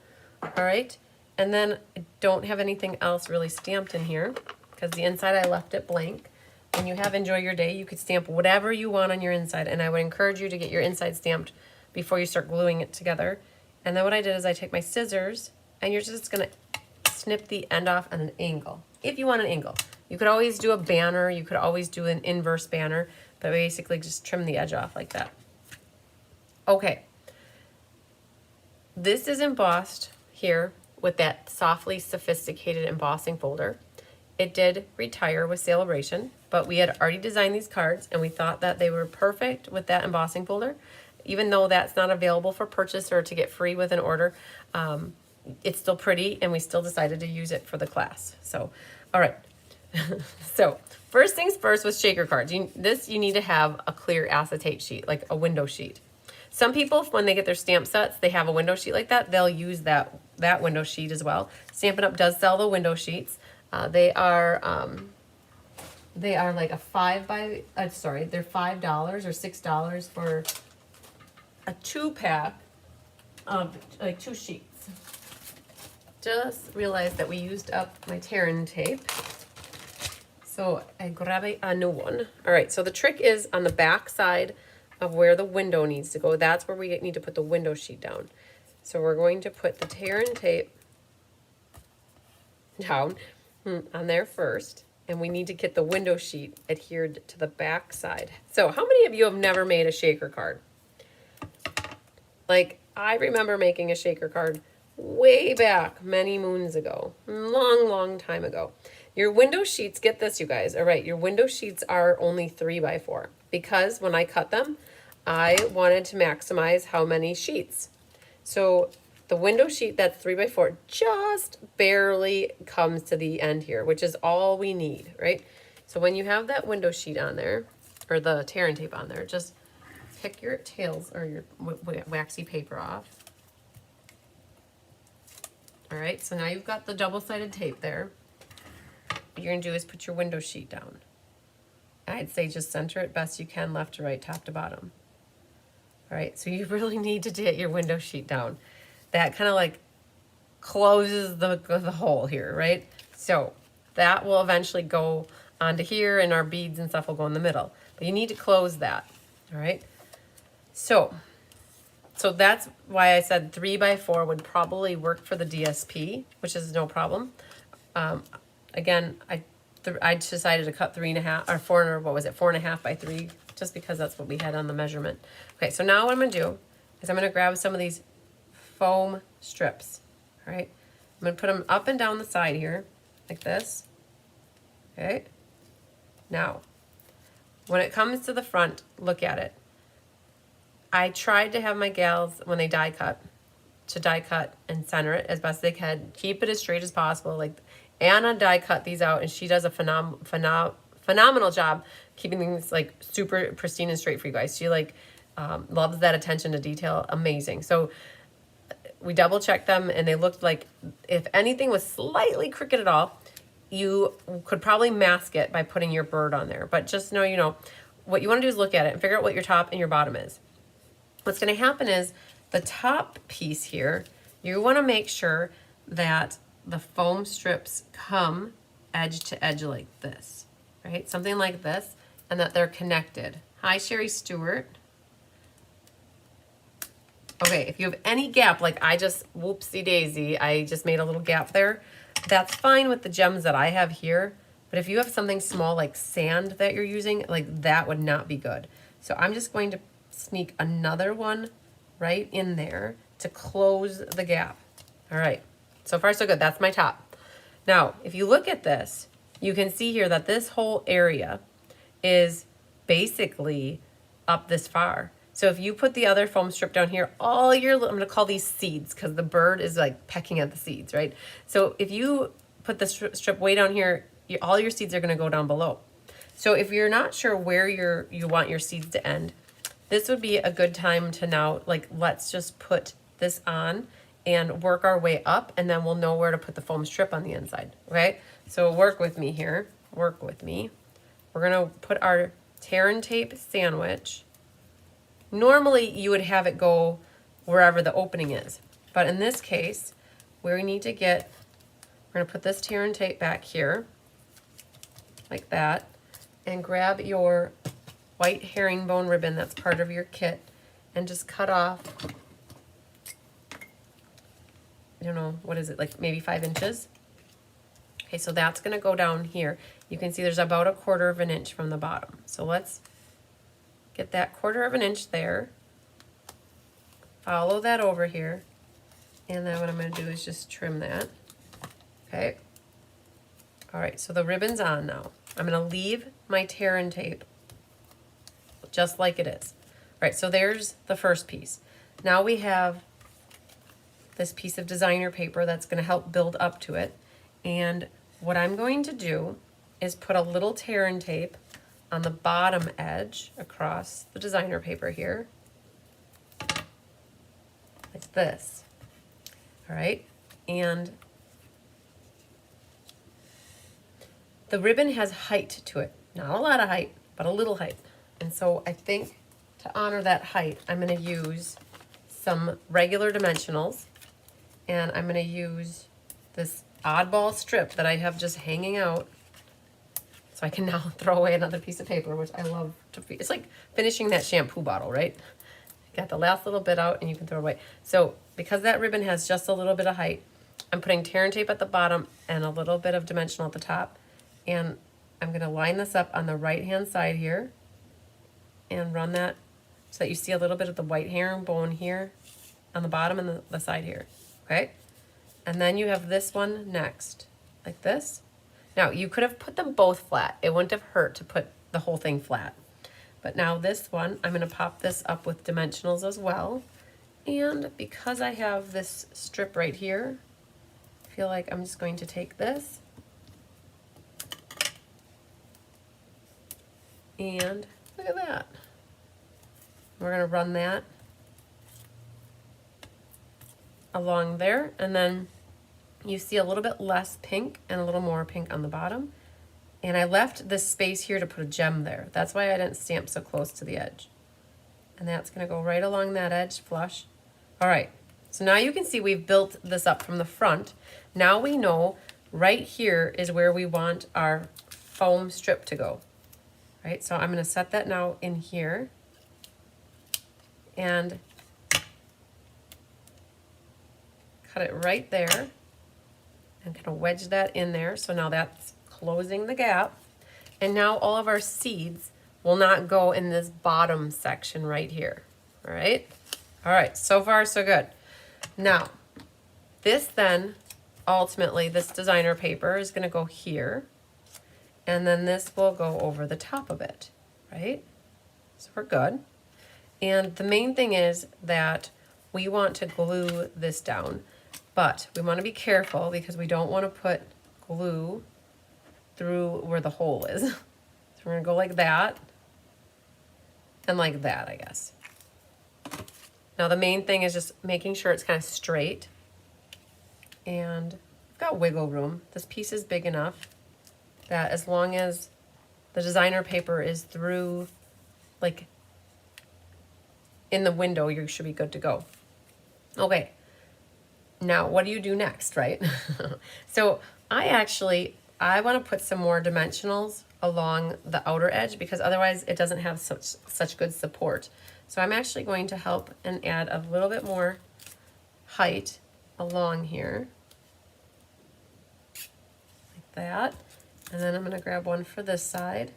All right. And then I don't have anything else really stamped in here because the inside I left it blank. When you have Enjoy Your Day, you could stamp whatever you want on your inside. And I would encourage you to get your inside stamped before you start gluing it together. And then what I did is I take my scissors and you're just going to snip the end off at an angle. If you want an angle. You could always do a banner. You could always do an inverse banner. But basically just trim the edge off like that. Okay. This is embossed here with that softly sophisticated embossing folder. It did retire with sale-a-bration, but we had already designed these cards and we thought that they were perfect with that embossing folder. Even though that's not available for purchase or to get free with an order, it's still pretty and we still decided to use it for the class. So, all right. So first things first with shaker cards. You need to have a clear acetate sheet, like a window sheet. Some people, when they get their stamp sets, they have a window sheet like that. They'll use that window sheet as well. Stampin' Up! Does sell the window sheets. They are like a they're $5 or $6 for a 2-pack of like 2 sheets. Just realized that we used up my tear-in tape. So I grab a new one. All right, so the trick is on the back side of where the window needs to go. That's where we need to put the window sheet down. So we're going to put the tear-in tape down on there first, and we need to get the window sheet adhered to the back side. So how many of you have never made a shaker card? Like, I remember making a shaker card way back many moons ago, long time ago. Your window sheets, get this you guys, all right, your window sheets are only 3x4 because when I cut them, I wanted to maximize how many sheets. So the window sheet that's 3x4 just barely comes to the end here, which is all we need, right? So when you have that window sheet on there, or the tear-in tape on there, just pick your tails or your waxy paper off. All right, so now you've got the double-sided tape there. What you're gonna do is put your window sheet down. I'd say just center it best you can, left to right, top to bottom. All right, so you really need to get your window sheet down. That kind of like closes the hole here, right? So that will eventually go onto here and our beads and stuff will go in the middle. But you need to close that, all right? So that's why I said 3x4 would probably work for the DSP, which is no problem. Again, I decided to cut 3.5 or 4, or what was it, 4.5 by 3, just because that's what we had on the measurement. Okay, so now what I'm gonna do is I'm gonna grab some of these foam strips, all right? I'm gonna put them up and down the side here, like this, okay? Now, when it comes to the front, look at it. I tried to have my gals, when they die cut, to die cut and center it as best they can. Keep it as straight as possible. Like Anna die cut these out, and she does a phenomenal job keeping things like super pristine and straight for you guys. She like loves that attention to detail. Amazing. So we double checked them, and they looked like if anything was slightly crooked at all, you could probably mask it by putting your bird on there. But just know, you know, what you want to do is look at it and figure out what your top and your bottom is. What's going to happen is the top piece here, you want to make sure that the foam strips come edge to edge like this, right? Something like this, and that they're connected. Hi, Sherry Stewart. Okay, if you have any gap, like I just, whoopsie daisy, I just made a little gap there, that's fine with the gems that I have here. But if you have something small like sand that you're using, like that would not be good. So I'm just going to sneak another one right in there to close the gap. All right, so far so good. That's my top. Now, if you look at this, you can see here that this whole area is basically up this far. So if you put the other foam strip down here, all your, I'm gonna call these seeds because the bird is like pecking at the seeds, right? So if you put the strip way down here, all your seeds are gonna go down below. So if you're not sure where you want your seeds to end, this would be a good time to now, like, let's just put this on and work our way up, and then we'll know where to put the foam strip on the inside, okay? So work with me here, work with me. We're gonna put our tear and tape sandwich. Normally you would have it go wherever the opening is, but in this case, where we need to get, we're gonna put this tear and tape back here, like that, and grab your white herringbone ribbon that's part of your kit and just cut off, I don't know, what is it, like maybe 5 inches? Okay, so that's gonna go down here. You can see there's about 1/4 of an inch from the bottom. So let's get that 1/4 of an inch there. Follow that over here. And then what I'm gonna do is just trim that. Okay. All right, so the ribbon's on now. I'm gonna leave my tear and tape just like it is. All right, so there's the first piece. Now we have this piece of designer paper that's gonna help build up to it. And what I'm going to do is put a little tear and tape on the bottom edge across the designer paper here, like this. All right, and the ribbon has height to it. Not a lot of height, but a little height. And so I think to honor that height, I'm gonna use some regular dimensionals, and I'm gonna use this oddball strip that I have just hanging out, so I can now throw away another piece of paper, which I love to, it's like finishing that shampoo bottle, right? You got the last little bit out and you can throw it away. So because that ribbon has just a little bit of height, I'm putting tear and tape at the bottom and a little bit of dimensional at the top. And I'm gonna line this up on the right-hand side here and run that so that you see a little bit of the white herringbone here on the bottom and the side here, okay? And then you have this one next, like this. Now, you could have put them both flat. It wouldn't have hurt to put the whole thing flat. But now this one, I'm gonna pop this up with dimensionals as well. And because I have this strip right here, I feel like I'm just going to take this and look at that. We're gonna run that along there, and then you see a little bit less pink and a little more pink on the bottom. And I left this space here to put a gem there. That's why I didn't stamp so close to the edge. And that's gonna go right along that edge flush. All right, so now you can see we've built this up from the front. Now we know right here is where we want our foam strip to go. Right, so I'm gonna set that now in here. And cut it right there and kind of wedge that in there. So now that's closing the gap. And now all of our seeds will not go in this bottom section right here. All right. All right. So far, so good. Now, this then, ultimately, this designer paper is going to go here. And then this will go over the top of it. Right. So we're good. And the main thing is that we want to glue this down, but we want to be careful because we don't want to put glue through where the hole is. So we're going to go like that and like that, I guess. Now the main thing is just making sure it's kind of straight, and I've got wiggle room. This piece is big enough that as long as the designer paper is through, like, in the window, you should be good to go. Okay, now what do you do next, right? So I want to put some more dimensionals along the outer edge because otherwise it doesn't have such good support. So I'm actually going to help and add a little bit more height along here, like that. And then I'm going to grab one for this side,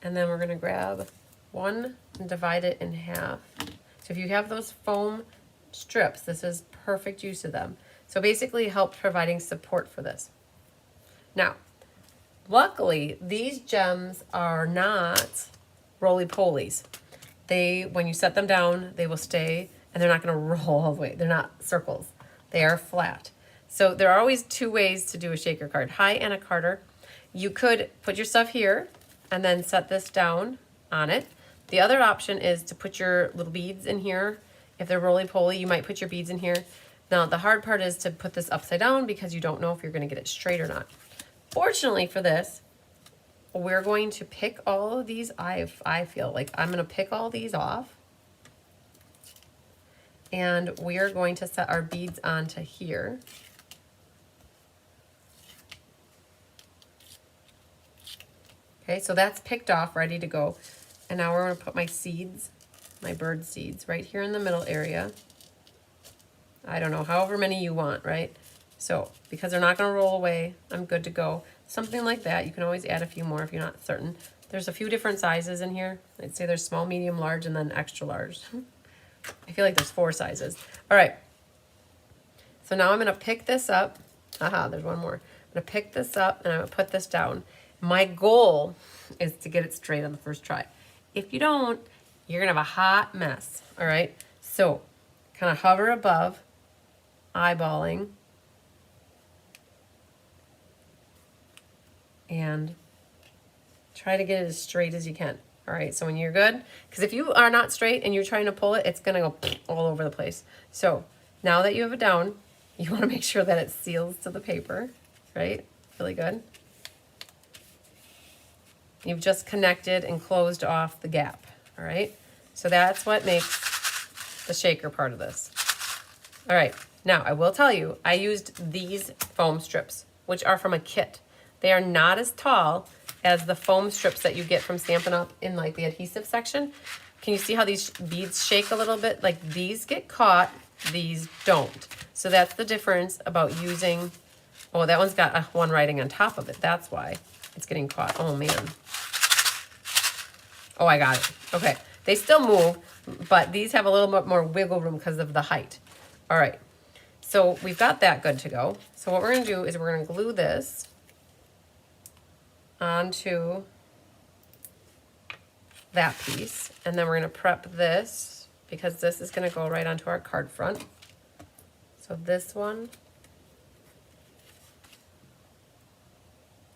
and then we're going to grab one and divide it in half. So if you have those foam strips, this is perfect use of them. So basically help providing support for this. Now, luckily, these gems are not roly-polies. When you set them down, they will stay, and they're not gonna roll all the way. They're not circles. They are flat. So there are always two ways to do a shaker card, high and a Carter. You could put your stuff here and then set this down on it. The other option is to put your little beads in here. If they're roly-poly, you might put your beads in here. Now, the hard part is to put this upside down because you don't know if you're gonna get it straight or not. Fortunately for this, we're going to pick all of these, I feel like I'm gonna pick all these off. And we are going to set our beads onto here. Okay, so that's picked off, ready to go. And now we're gonna put my seeds, my bird seeds, right here in the middle area. I don't know, however many you want, right? So, because they're not gonna roll away, I'm good to go. Something like that. You can always add a few more if you're not certain. There's a few different sizes in here. I'd say there's small, medium, large, and then extra large. I feel like there's 4 sizes. All right. So now I'm gonna pick this up. Aha, there's one more. I'm gonna pick this up and I'm gonna put this down. My goal is to get it straight on the first try. If you don't, you're gonna have a hot mess, all right? So kind of hover above, eyeballing, and try to get it as straight as you can. All right, so when you're good, because if you are not straight and you're trying to pull it, it's gonna go all over the place. So now that you have it down, you wanna make sure that it seals to the paper, right? Really good. You've just connected and closed off the gap, all right? So that's what makes the shaker part of this. All right, now I will tell you, I used these foam strips, which are from a kit. They are not as tall as the foam strips that you get from Stampin' Up! In like the adhesive section. Can you see how these beads shake a little bit? Like these get caught, these don't. So that's the difference about using, oh, that one's got one writing on top of it. That's why it's getting caught. Oh man. Oh, I got it. Okay, they still move, but these have a little bit more wiggle room because of the height. All right, so we've got that good to go. So what we're gonna do is we're gonna glue this onto that piece, and then we're gonna prep this because this is gonna go right onto our card front. So this one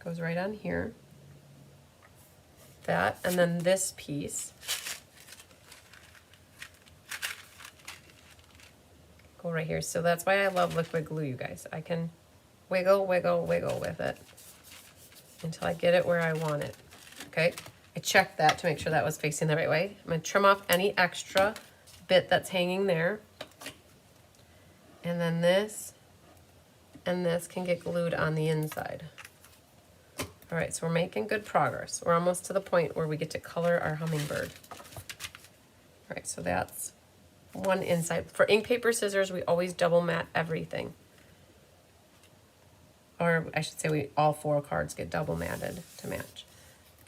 goes right on here. That, and then this piece go right here. So that's why I love liquid glue, you guys. I can wiggle, wiggle, wiggle with it until I get it where I want it. Okay, I checked that to make sure that was facing the right way. I'm gonna trim off any extra bit that's hanging there. And then this and this can get glued on the inside. All right, so we're making good progress. We're almost to the point where we get to color our hummingbird. All right, so that's one inside. For ink, paper, scissors, we always double mat everything. Or I should say all 4 cards get double matted to match.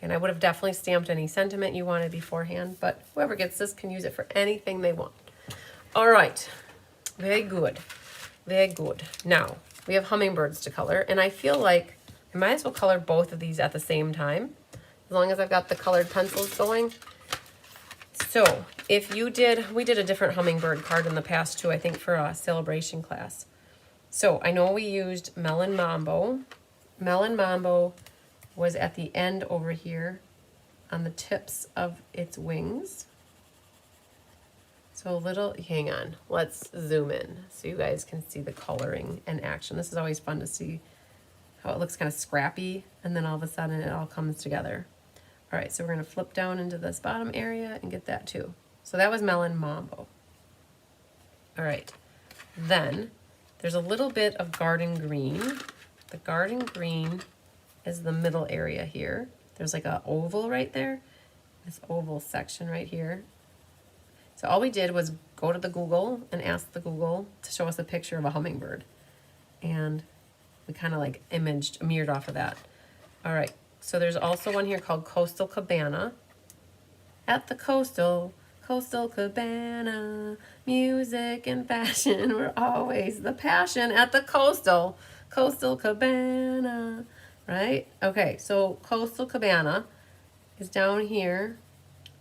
And I would have definitely stamped any sentiment you wanted beforehand, but whoever gets this can use it for anything they want. All right, very good, very good. Now, we have hummingbirds to color, and I feel like I might as well color both of these at the same time, as long as I've got the colored pencils going. So if you did, we did a different hummingbird card in the past too, I think for a sale-a-bration class. So I know we used Melon Mambo. Melon Mambo was at the end over here on the tips of its wings. So a little, hang on, let's zoom in so you guys can see the coloring in action. This is always fun to see how it looks kind of scrappy, and then all of a sudden it all comes together. All right, so we're gonna flip down into this bottom area and get that too. So that was Melon Mambo. All right, then there's a little bit of garden green. The garden green is the middle area here. There's like an oval right there, this oval section right here. So all we did was go to the Google and ask the Google to show us a picture of a hummingbird. And we kind of like mirrored off of that. All right, so there's also one here called Coastal Cabana. At the coastal, Coastal Cabana, music and fashion were always the passion at the Coastal Cabana, right? Okay, so Coastal Cabana is down here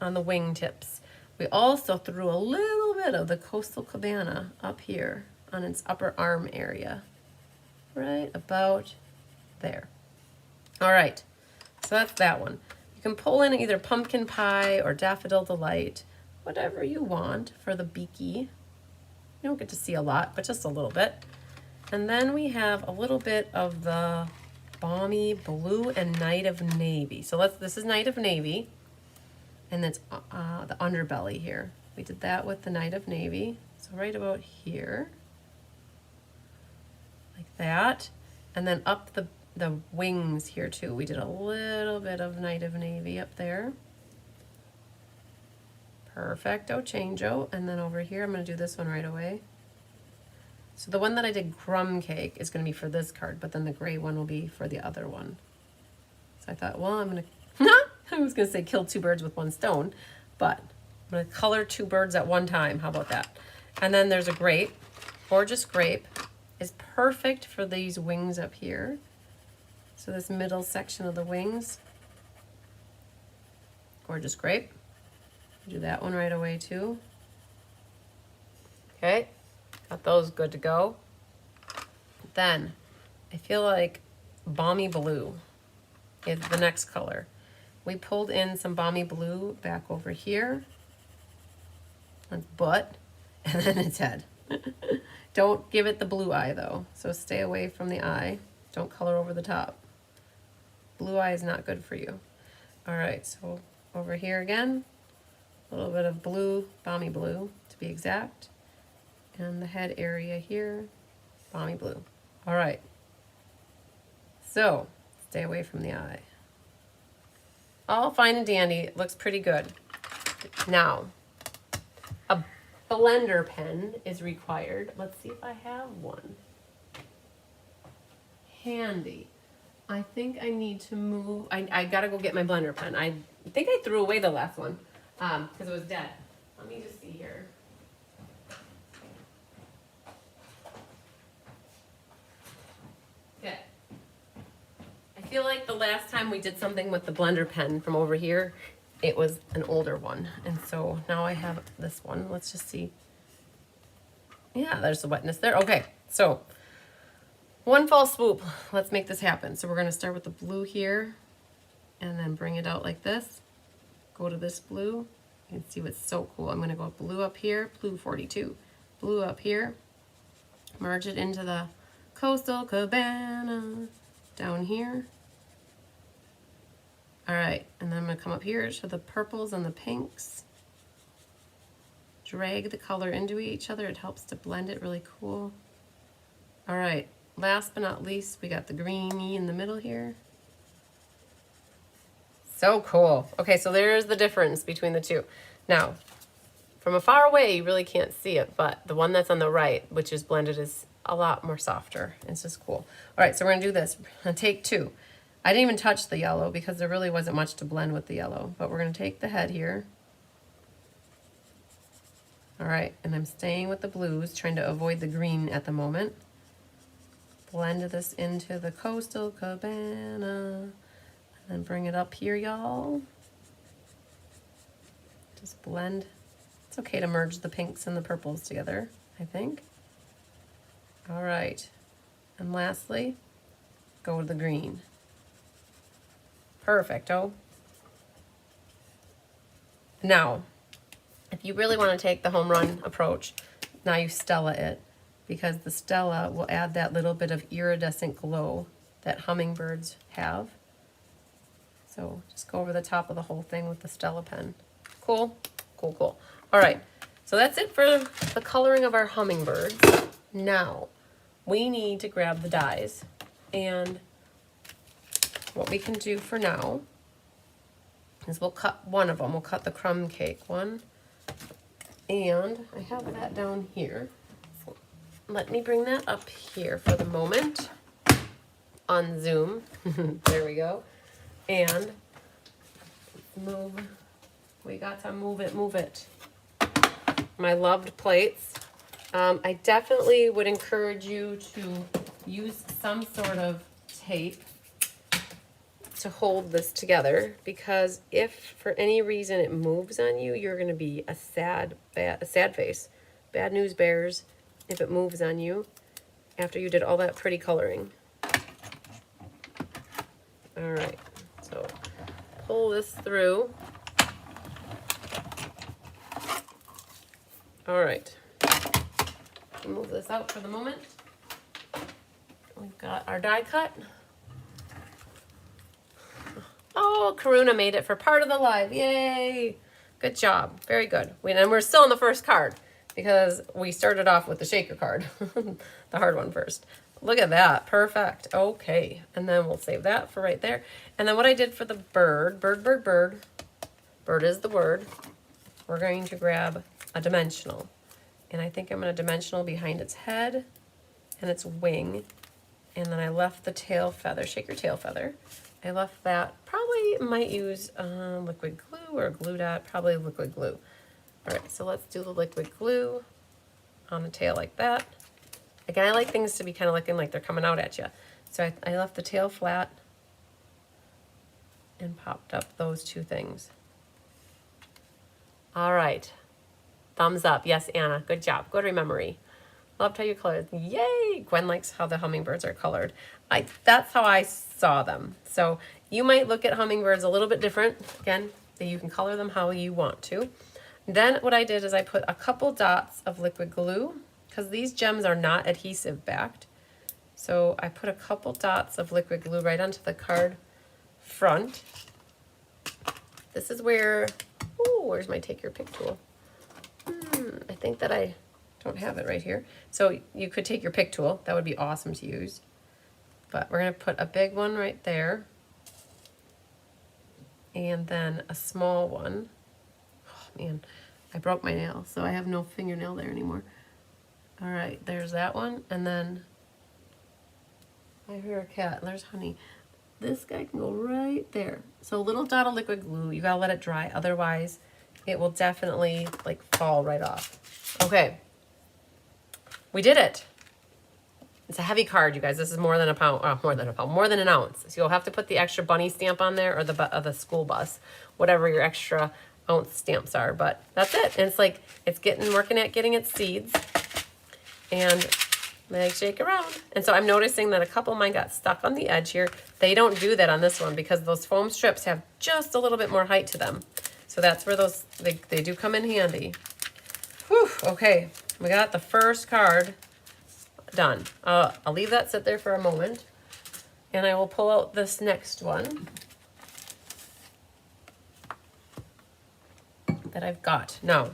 on the wingtips. We also threw a little bit of the Coastal Cabana up here on its upper arm area, right about there. All right, so that's that one. You can pull in either pumpkin pie or daffodil delight, whatever you want for the beaky. You don't get to see a lot, but just a little bit. And then we have a little bit of the balmy blue and night of navy. So this is night of navy, and that's the underbelly here. We did that with the night of navy. So right about here, like that. And then up the wings here too. We did a little bit of night of navy up there. Perfecto, changeo. And then over here, I'm going to do this one right away. So the one that I did crumb cake is going to be for this card, but then the gray one will be for the other one. So I thought, well, I'm going to, I was going to say kill two birds with one stone, but I'm going to color two birds at one time. How about that? And then there's a grape. Gorgeous grape is perfect for these wings up here. So this middle section of the wings. Gorgeous grape. Do that one right away too. Okay, got those good to go. Then I feel like balmy blue is the next color. We pulled in some balmy blue back over here on its butt and then its head. Don't give it the blue eye though, so stay away from the eye. Don't color over the top. Blue eye is not good for you. All right, so over here again, a little bit of blue, balmy blue to be exact. And the head area here, balmy blue. All right. So stay away from the eye. All fine and dandy. It looks pretty good. Now, a blender pen is required. Let's see if I have one handy. I think I need to move. I gotta go get my blender pen. I think I threw away the last one because it was dead. Let me just see here. Okay. I feel like the last time we did something with the blender pen from over here, it was an older one. And so now I have this one. Let's just see. Yeah, there's the wetness there. Okay, so one fall swoop. Let's make this happen. So we're going to start with the blue here and then bring it out like this. Go to this blue. You can see what's so cool. I'm going to go blue up here, blue 42. Blue up here. Merge it into the Coastal Cabana down here. All right, and then I'm going to come up here to the purples and the pinks. Drag the color into each other. It helps to blend it really cool. All right, last but not least, we got the greeny in the middle here. So cool. Okay, so there's the difference between the two. Now, from afar away, you really can't see it, but the one that's on the right, which is blended, is a lot more softer. It's just cool. All right, so we're gonna do this. We're gonna take two. I didn't even touch the yellow because there really wasn't much to blend with the yellow, but we're gonna take the head here. All right, and I'm staying with the blues, trying to avoid the green at the moment. Blend this into the Coastal Cabana. And then bring it up here, y'all. Just blend. It's okay to merge the pinks and the purples together, I think. All right. And lastly, go to the green. Perfecto. Now, if you really want to take the home run approach, now you Stella it, because the Stella will add that little bit of iridescent glow that hummingbirds have. So just go over the top of the whole thing with the Stella pen. Cool, cool, cool. All right, so that's it for the coloring of our hummingbirds. Now, we need to grab the dies. And what we can do for now is we'll cut one of them. We'll cut the crumb cake one. And I have that down here. So let me bring that up here for the moment on Zoom. There we go. And move, we got to move it, my loved plates. I definitely would encourage you to use some sort of tape to hold this together, because if for any reason it moves on you, you're going to be a sad face. Bad news bears if it moves on you after you did all that pretty coloring. All right, so pull this through. All right, move this out for the moment. We've got our die cut. Oh, Karuna made it for part of the live. Yay! Good job. Very good. And we're still on the first card because we started off with the shaker card, the hard one first. Look at that. Perfect. Okay. And then we'll save that for right there. And then what I did for the bird, bird is the word. We're going to grab a dimensional. And I think I'm going to dimensional behind its head and its wing. And then I left the tail feather, shaker tail feather. I left that, probably might use liquid glue or glue dot, probably liquid glue. All right, so let's do the liquid glue on the tail like that. Again, I like things to be kind of looking like they're coming out at you. So I left the tail flat and popped up those two things. All right, thumbs up. Yes, Anna, good job, good memory. Loved how you colored. Yay! Gwen likes how the hummingbirds are colored. That's how I saw them. So you might look at hummingbirds a little bit different. Again, you can color them how you want to. Then what I did is I put a couple dots of liquid glue, because these gems are not adhesive backed. So I put a couple dots of liquid glue right onto the card front. This is where, oh, where's my take your pick tool? I think that I don't have it right here. So you could take your pick tool. That would be awesome to use. But we're going to put a big one right there. And then a small one. Oh, man. I broke my nail, so I have no fingernail there anymore. All right, there's that one. And then I hear a cat. There's Honey. This guy can go right there. So a little dot of liquid glue. You got to let it dry. Otherwise, it will definitely like fall right off. Okay. We did it. It's a heavy card, you guys. This is more than a pound, more than an ounce. So you'll have to put the extra bunny stamp on there, or the school bus, whatever your extra ounce stamps are. But that's it. And it's like, it's working at getting its seeds. And they shake around. And so I'm noticing that a couple of mine got stuck on the edge here. They don't do that on this one because those foam strips have just a little bit more height to them. So that's where those, they do come in handy. Whew, okay. We got the first card done. I'll leave that sit there for a moment, and I will pull out this next one that I've got. Now,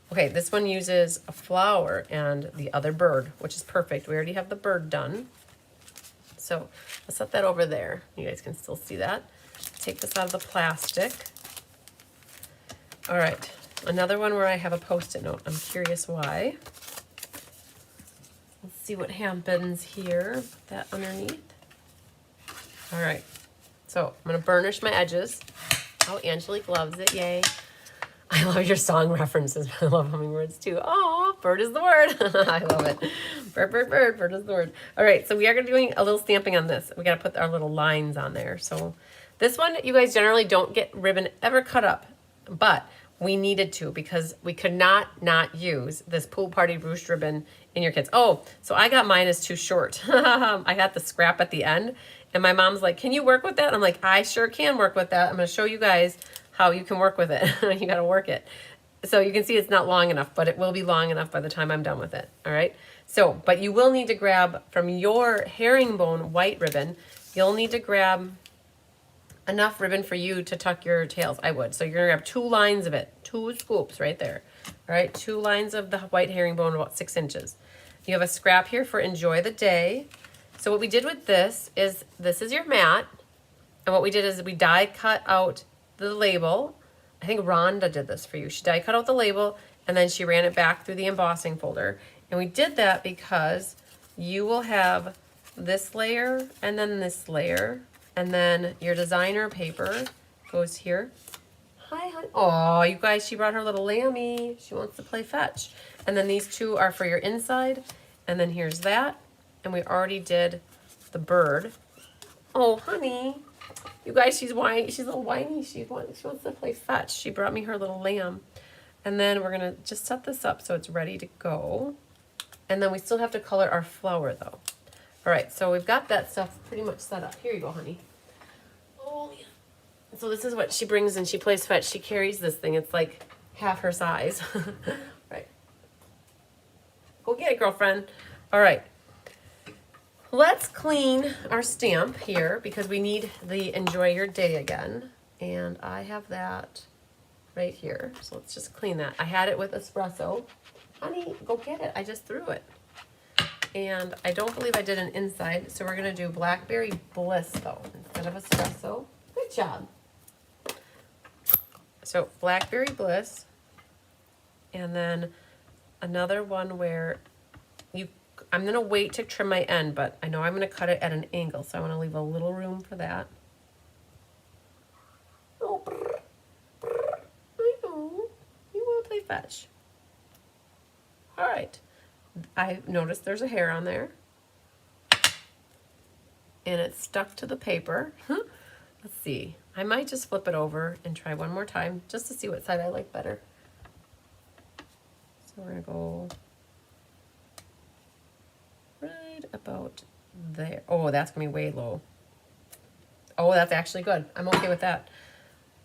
okay, this one uses a flower and the other bird, which is perfect. We already have the bird done. So I'll set that over there. You guys can still see that. Take this out of the plastic. All right. Another one where I have a Post-it note. I'm curious why. Let's see what happens here. Put that underneath. All right. So I'm going to burnish my edges. Oh, Angelique loves it. Yay. I love your song references. I love hummingbirds too. Oh, bird is the word. I love it. Bird, bird, bird. Bird is the word. All right. So we are going to be doing a little stamping on this. We got to put our little lines on there. So this one, you guys generally don't get ribbon ever cut up, but we needed to because we could not use this pool party ruched ribbon in your kids. Oh, so I got mine is too short. I got the scrap at the end, and my mom's like, can you work with that? I'm like, I sure can work with that. I'm going to show you guys how you can work with it. You got to work it. So you can see it's not long enough, but it will be long enough by the time I'm done with it. All right. So, but you will need to grab from your herringbone white ribbon, you'll need to grab enough ribbon for you to tuck your tails. I would. So you're gonna grab 2 lines of it, 2 scoops right there. All right, 2 lines of the white herringbone, about 6 inches. You have a scrap here for Enjoy the Day. So what we did with this is your mat. And what we did is we die cut out the label. I think Rhonda did this for you. She die cut out the label and then she ran it back through the embossing folder. And we did that because you will have this layer and then this layer. And then your designer paper goes here. Hi, honey. Oh, you guys, she brought her little lammy. She wants to play fetch. And then these two are for your inside. And then here's that. And we already did the bird. Oh, honey. You guys, she's whiny. She's a little whiny. She wants to play fetch. She brought me her little lamb. And then we're going to just set this up so it's ready to go. And then we still have to color our flower, though. All right, so we've got that stuff pretty much set up. Here you go, honey. Oh, yeah. So this is what she brings and she plays fetch. She carries this thing. It's like half her size. Right. Go get it, girlfriend. All right. Let's clean our stamp here because we need the enjoy your day again. And I have that right here. So let's just clean that. I had it with espresso. Honey, go get it. I just threw it. And I don't believe I did an inside. So we're going to do Blackberry Bliss though instead of espresso. Good job. So Blackberry Bliss. And then another one where I'm going to wait to trim my end, but I know I'm going to cut it at an angle, so I want to leave a little room for that. Oh, brr, brr, I know. You want to play fetch. All right. I noticed there's a hair on there. And it's stuck to the paper. Let's see. I might just flip it over and try one more time just to see what side I like better. So we're going to go right about there. Oh, that's gonna be way low. Oh, that's actually good. I'm okay with that.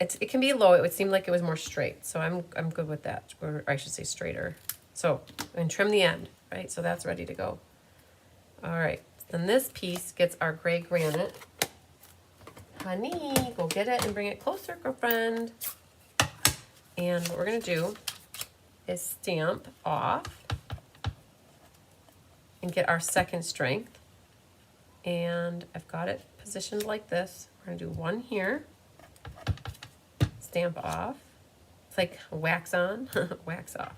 It can be low. It would seem like it was more straight, so I'm good with that. Or I should say straighter. So and trim the end, right? So that's ready to go. All right. Then this piece gets our gray granite. Honey, go get it and bring it closer, girlfriend. And what we're gonna do is stamp off and get our second strength. And I've got it positioned like this. We're gonna do one here, stamp off. It's like wax on, wax off.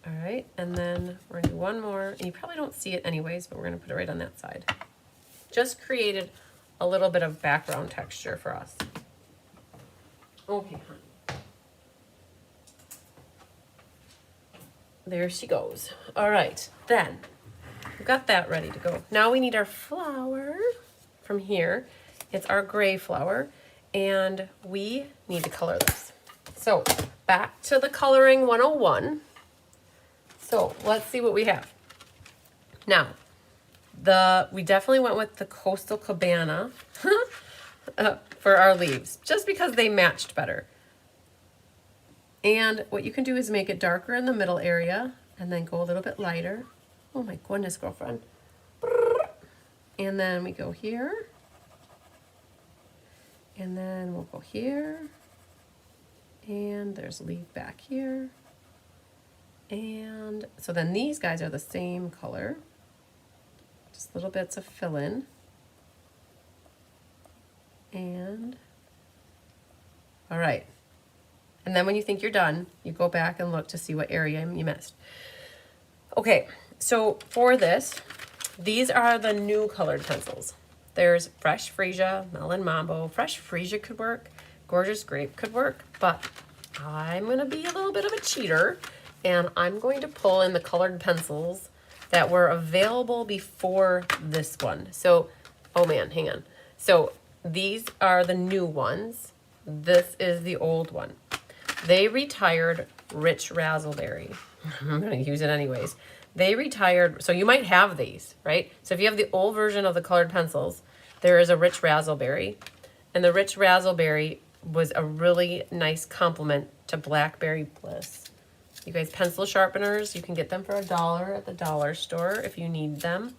All right, and then we're gonna do one more, and you probably don't see it anyways, but we're gonna put it right on that side. Just created a little bit of background texture for us. Okay, honey. There she goes. All right, then we've got that ready to go. Now we need our flower from here. It's our gray flower, and we need to color this. So back to the coloring 101. So let's see what we have. Now, we definitely went with the Coastal Cabana for our leaves, just because they matched better. And what you can do is make it darker in the middle area, and then go a little bit lighter. Oh my goodness, girlfriend. And then we go here. And then we'll go here. And there's a leaf back here. And so then these guys are the same color. Just little bits of fill-in. And, all right. And then when you think you're done, you go back and look to see what area you missed. Okay, so for this, these are the new colored pencils. There's Fresh Freesia, Melon Mambo. Fresh Freesia could work. Gorgeous Grape could work. But I'm going to be a little bit of a cheater. And I'm going to pull in the colored pencils that were available before this one. So, oh man, hang on. So these are the new ones. This is the old one. They retired Rich Razzleberry. I'm going to use it anyways. They retired, so you might have these, right? So if you have the old version of the colored pencils, there is a Rich Razzleberry. And the Rich Razzleberry was a really nice complement to Blackberry Bliss. You guys, pencil sharpeners, you can get them for $1 at the dollar store if you need them.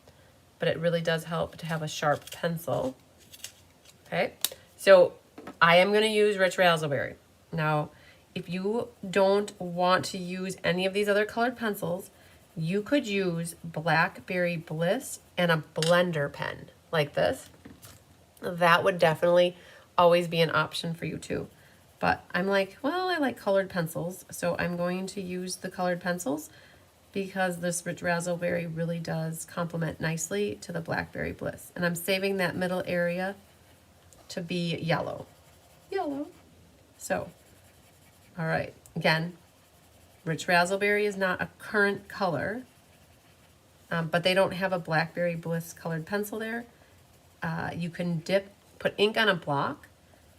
But it really does help to have a sharp pencil. Okay, so I am going to use Rich Razzleberry. Now, if you don't want to use any of these other colored pencils, you could use Blackberry Bliss and a blender pen like this. That would definitely always be an option for you too. But I'm like, well, I like colored pencils, so I'm going to use the colored pencils because this Rich Razzleberry really does complement nicely to the Blackberry Bliss. And I'm saving that middle area to be yellow. Yellow. So All right, again, rich raspberry is not a current color, but they don't have a blackberry bliss colored pencil there. You can put ink on a block,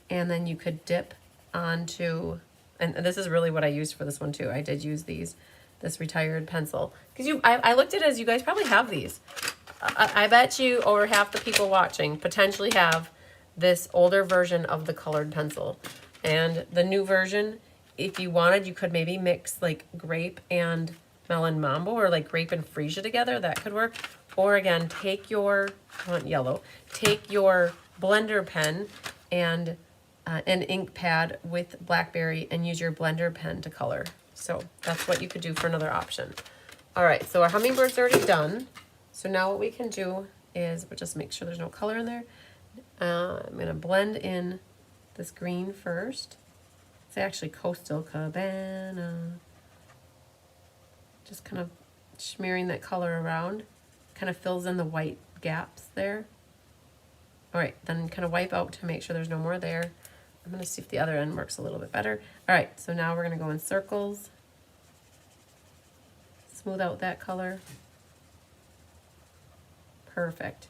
and then you could dip onto, and this is really what I used for this one too. I did use this retired pencil. Because I looked at it as you guys probably have these. I bet you over half the people watching potentially have this older version of the colored pencil. And the new version, if you wanted, you could maybe mix like grape and melon mambo, or like grape and freesia together. That could work. Or again, take your, I want yellow, take your blender pen and an ink pad with blackberry and use your blender pen to color. So that's what you could do for another option. All right, so our hummingbird's already done. So now what we can do is we'll just make sure there's no color in there. I'm gonna blend in this green first. It's actually Coastal Cabana. Just kind of smearing that color around. Kind of fills in the white gaps there. All right, then kind of wipe out to make sure there's no more there. I'm gonna see if the other end works a little bit better. All right, so now we're gonna go in circles. Smooth out that color. Perfect.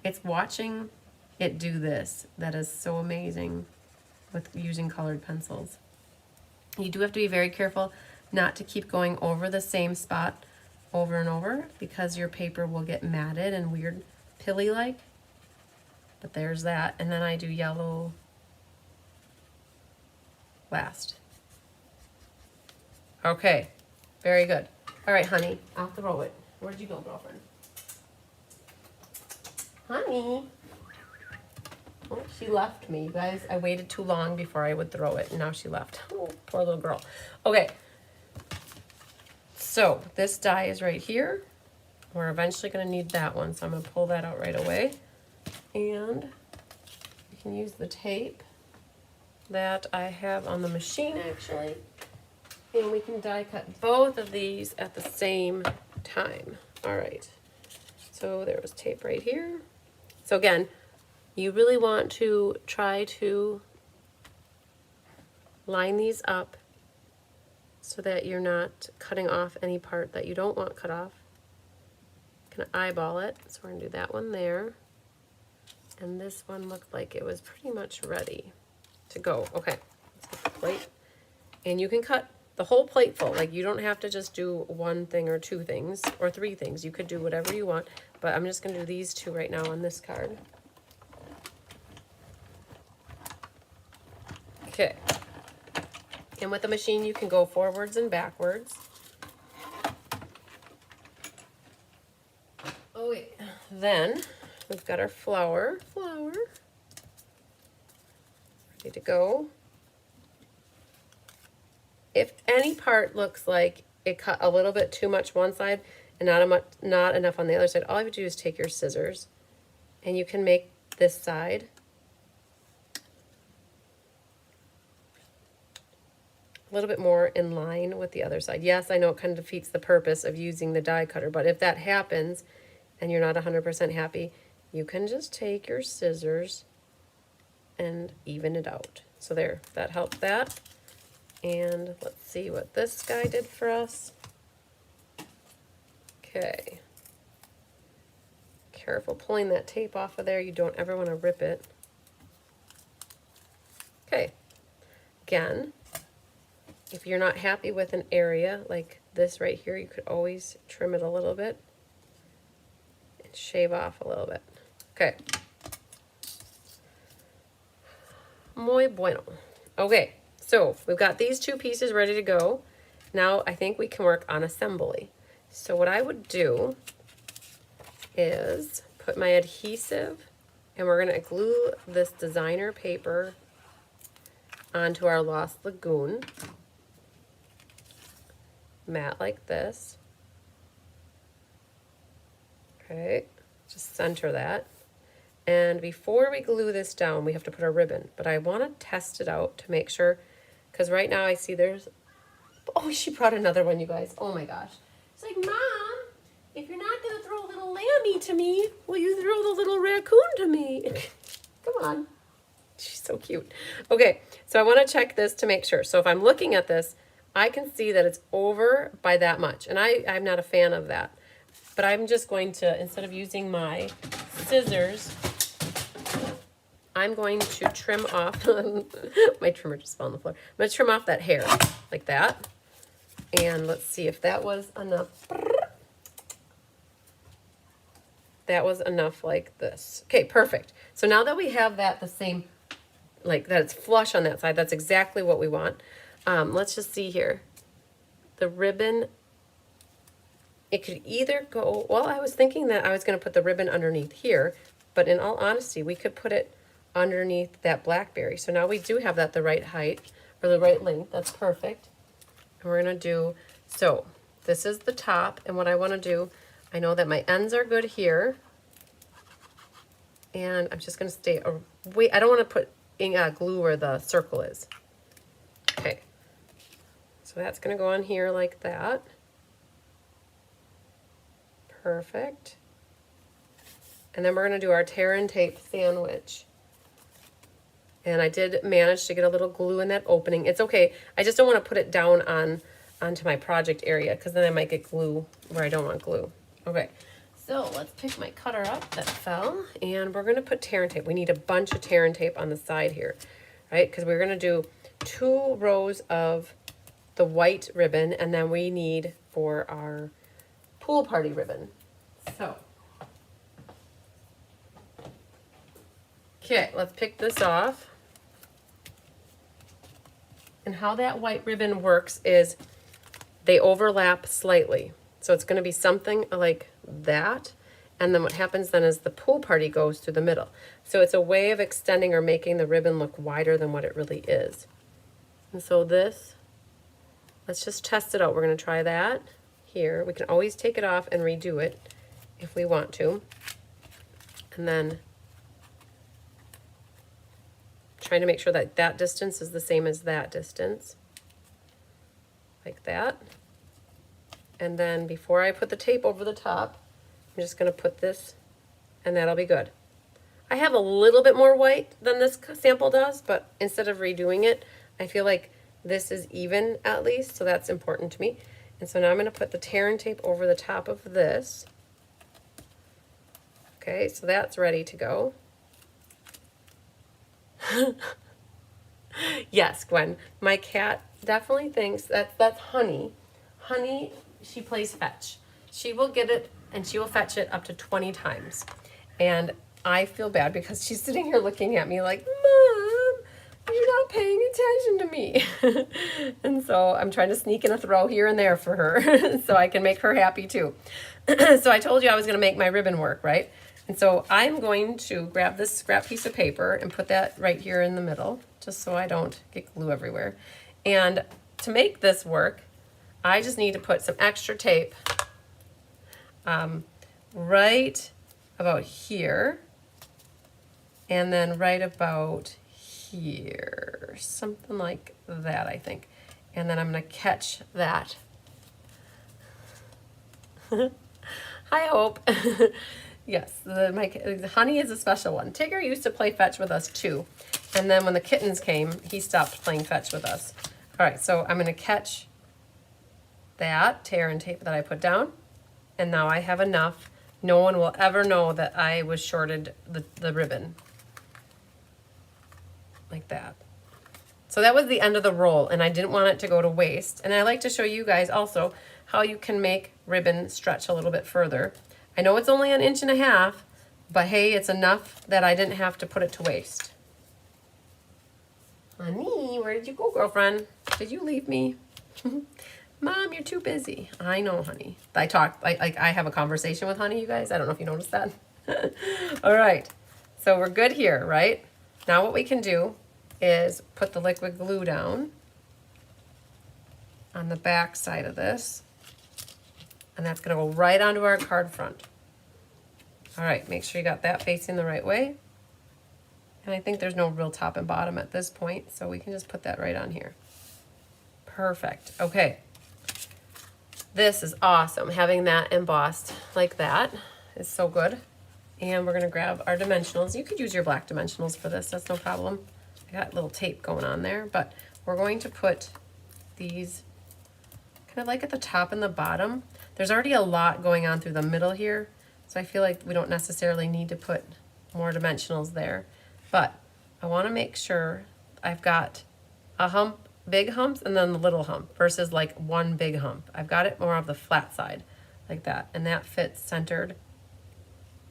It's watching it do this that is so amazing with using colored pencils. You do have to be very careful not to keep going over the same spot over and over, because your paper will get matted and weird pilly like. But there's that, and then I do yellow last. Okay, very good. All right, honey, I'll throw it. Where'd you go, girlfriend? Honey. Oh, she left me, you guys. I waited too long before I would throw it, and now she left. Oh, poor little girl. Okay. So this die is right here. We're eventually going to need that one, so I'm going to pull that out right away. And you can use the tape that I have on the machine, actually. And we can die cut both of these at the same time. All right. So there was tape right here. So again, you really want to try to line these up so that you're not cutting off any part that you don't want cut off. Gonna eyeball it. So we're gonna do that one there. And this one looked like it was pretty much ready to go. Okay, let's get the plate. And you can cut the whole plate full. Like, you don't have to just do one thing or two things or three things. You could do whatever you want, but I'm just gonna do these two right now on this card. Okay. And with the machine, you can go forwards and backwards. Oh wait, then we've got our flower, ready to go. If any part looks like it cut a little bit too much one side and not enough on the other side, all you have to do is take your scissors and you can make this side a little bit more in line with the other side. Yes, I know it kind of defeats the purpose of using the die cutter, but if that happens and you're not 100% happy, you can just take your scissors and even it out. So there, that helped that. And let's see what this guy did for us. Okay. Careful pulling that tape off of there. You don't ever want to rip it. Okay. Again, if you're not happy with an area like this right here, you could always trim it a little bit and shave off a little bit. Okay. Muy bueno. Okay, so we've got these two pieces ready to go. Now I think we can work on assembly. So what I would do is put my adhesive, and we're going to glue this designer paper onto our Lost Lagoon mat like this. Okay, just center that. And before we glue this down, we have to put a ribbon, but I want to test it out to make sure, because right now I see there's, oh, she brought another one, you guys. Oh my gosh. It's like, Mom, if you're not going to throw a little lammy to me, will you throw the little raccoon to me? Come on. She's so cute. Okay, So I want to check this to make sure. So if I'm looking at this, I can see that it's over by that much. And I'm not a fan of that. But I'm just going to, instead of using my scissors, I'm going to trim off, my trimmer just fell on the floor. I'm going to trim off that hair like that. And let's see if that was enough. That was enough like this. Okay, perfect. So now that we have that the same, like that it's flush on that side, that's exactly what we want. Let's just see here. The ribbon, it could either go, well, I was thinking that I was going to put the ribbon underneath here, but in all honesty, we could put it underneath that blackberry. So now we do have that the right height, or the right length. That's perfect. And we're going to do, so this is the top, and what I want to do, I know that my ends are good here, and I'm just going to stay away. I don't want to put glue where the circle is. Okay, so that's going to go on here like that. Perfect. And then we're going to do our tear and tape sandwich. And I did manage to get a little glue in that opening. It's okay. I just don't want to put it down onto my project area, because then I might get glue where I don't want glue. Okay, so let's pick my cutter up that fell, and we're going to put tear and tape. We need a bunch of tear and tape on the side here, right? Because we're going to do 2 rows of the white ribbon, and then we need for our pool party ribbon. So, okay, let's pick this off. And how that white ribbon works is they overlap slightly. So it's going to be something like that. And then what happens then is the pool party goes through the middle. So it's a way of extending or making the ribbon look wider than what it really is. And so this, let's just test it out. We're going to try that here. We can always take it off and redo it if we want to. And then trying to make sure that that distance is the same as that distance. Like that. And then before I put the tape over the top, I'm just going to put this, and that'll be good. I have a little bit more white than this sample does, but instead of redoing it, I feel like this is even at least, so that's important to me. And so now I'm going to put the tear and tape over the top of this. Okay, so that's ready to go. Yes, Gwen, my cat definitely thinks that's Honey. Honey, she plays fetch. She will get it and she will fetch it up to 20 times. And I feel bad because she's sitting here looking at me like, Mom, you're not paying attention to me. And so I'm trying to sneak in a throw here and there for her so I can make her happy too. So I told you I was going to make my ribbon work, right? And so I'm going to grab this scrap piece of paper and put that right here in the middle, just so I don't get glue everywhere. And to make this work, I just need to put some extra tape right about here, and then right about here, something like that, I think. And then I'm going to catch that. Hi, Hope. Yes, Honey is a special one. Tigger used to play fetch with us too. And then when the kittens came, he stopped playing fetch with us. All right, so I'm going to catch that tear and tape that I put down. And now I have enough. No one will ever know that I was shorted the ribbon. Like that. So that was the end of the roll, and I didn't want it to go to waste. And I like to show you guys also how you can make ribbon stretch a little bit further. I know it's only 1.5 inches, but hey, it's enough that I didn't have to put it to waste. Honey, where did you go, girlfriend? Did you leave me? Mom, you're too busy. I know, honey. I have a conversation with Honey, you guys. I don't know if you noticed that. All right, so we're good here, right? Now what we can do is put the liquid glue down on the back side of this. And that's going to go right onto our card front. All right, make sure you got that facing the right way. And I think there's no real top and bottom at this point, so we can just put that right on here. Perfect. Okay. This is awesome. Having that embossed like that is so good. And we're going to grab our dimensionals. You could use your black dimensionals for this. That's no problem. I got a little tape going on there, but we're going to put these kind of like at the top and the bottom. There's already a lot going on through the middle here, so I feel like we don't necessarily need to put more dimensionals there. But I want to make sure I've got a hump, big humps, and then the little hump versus like one big hump. I've got it more of the flat side like that, and that fits centered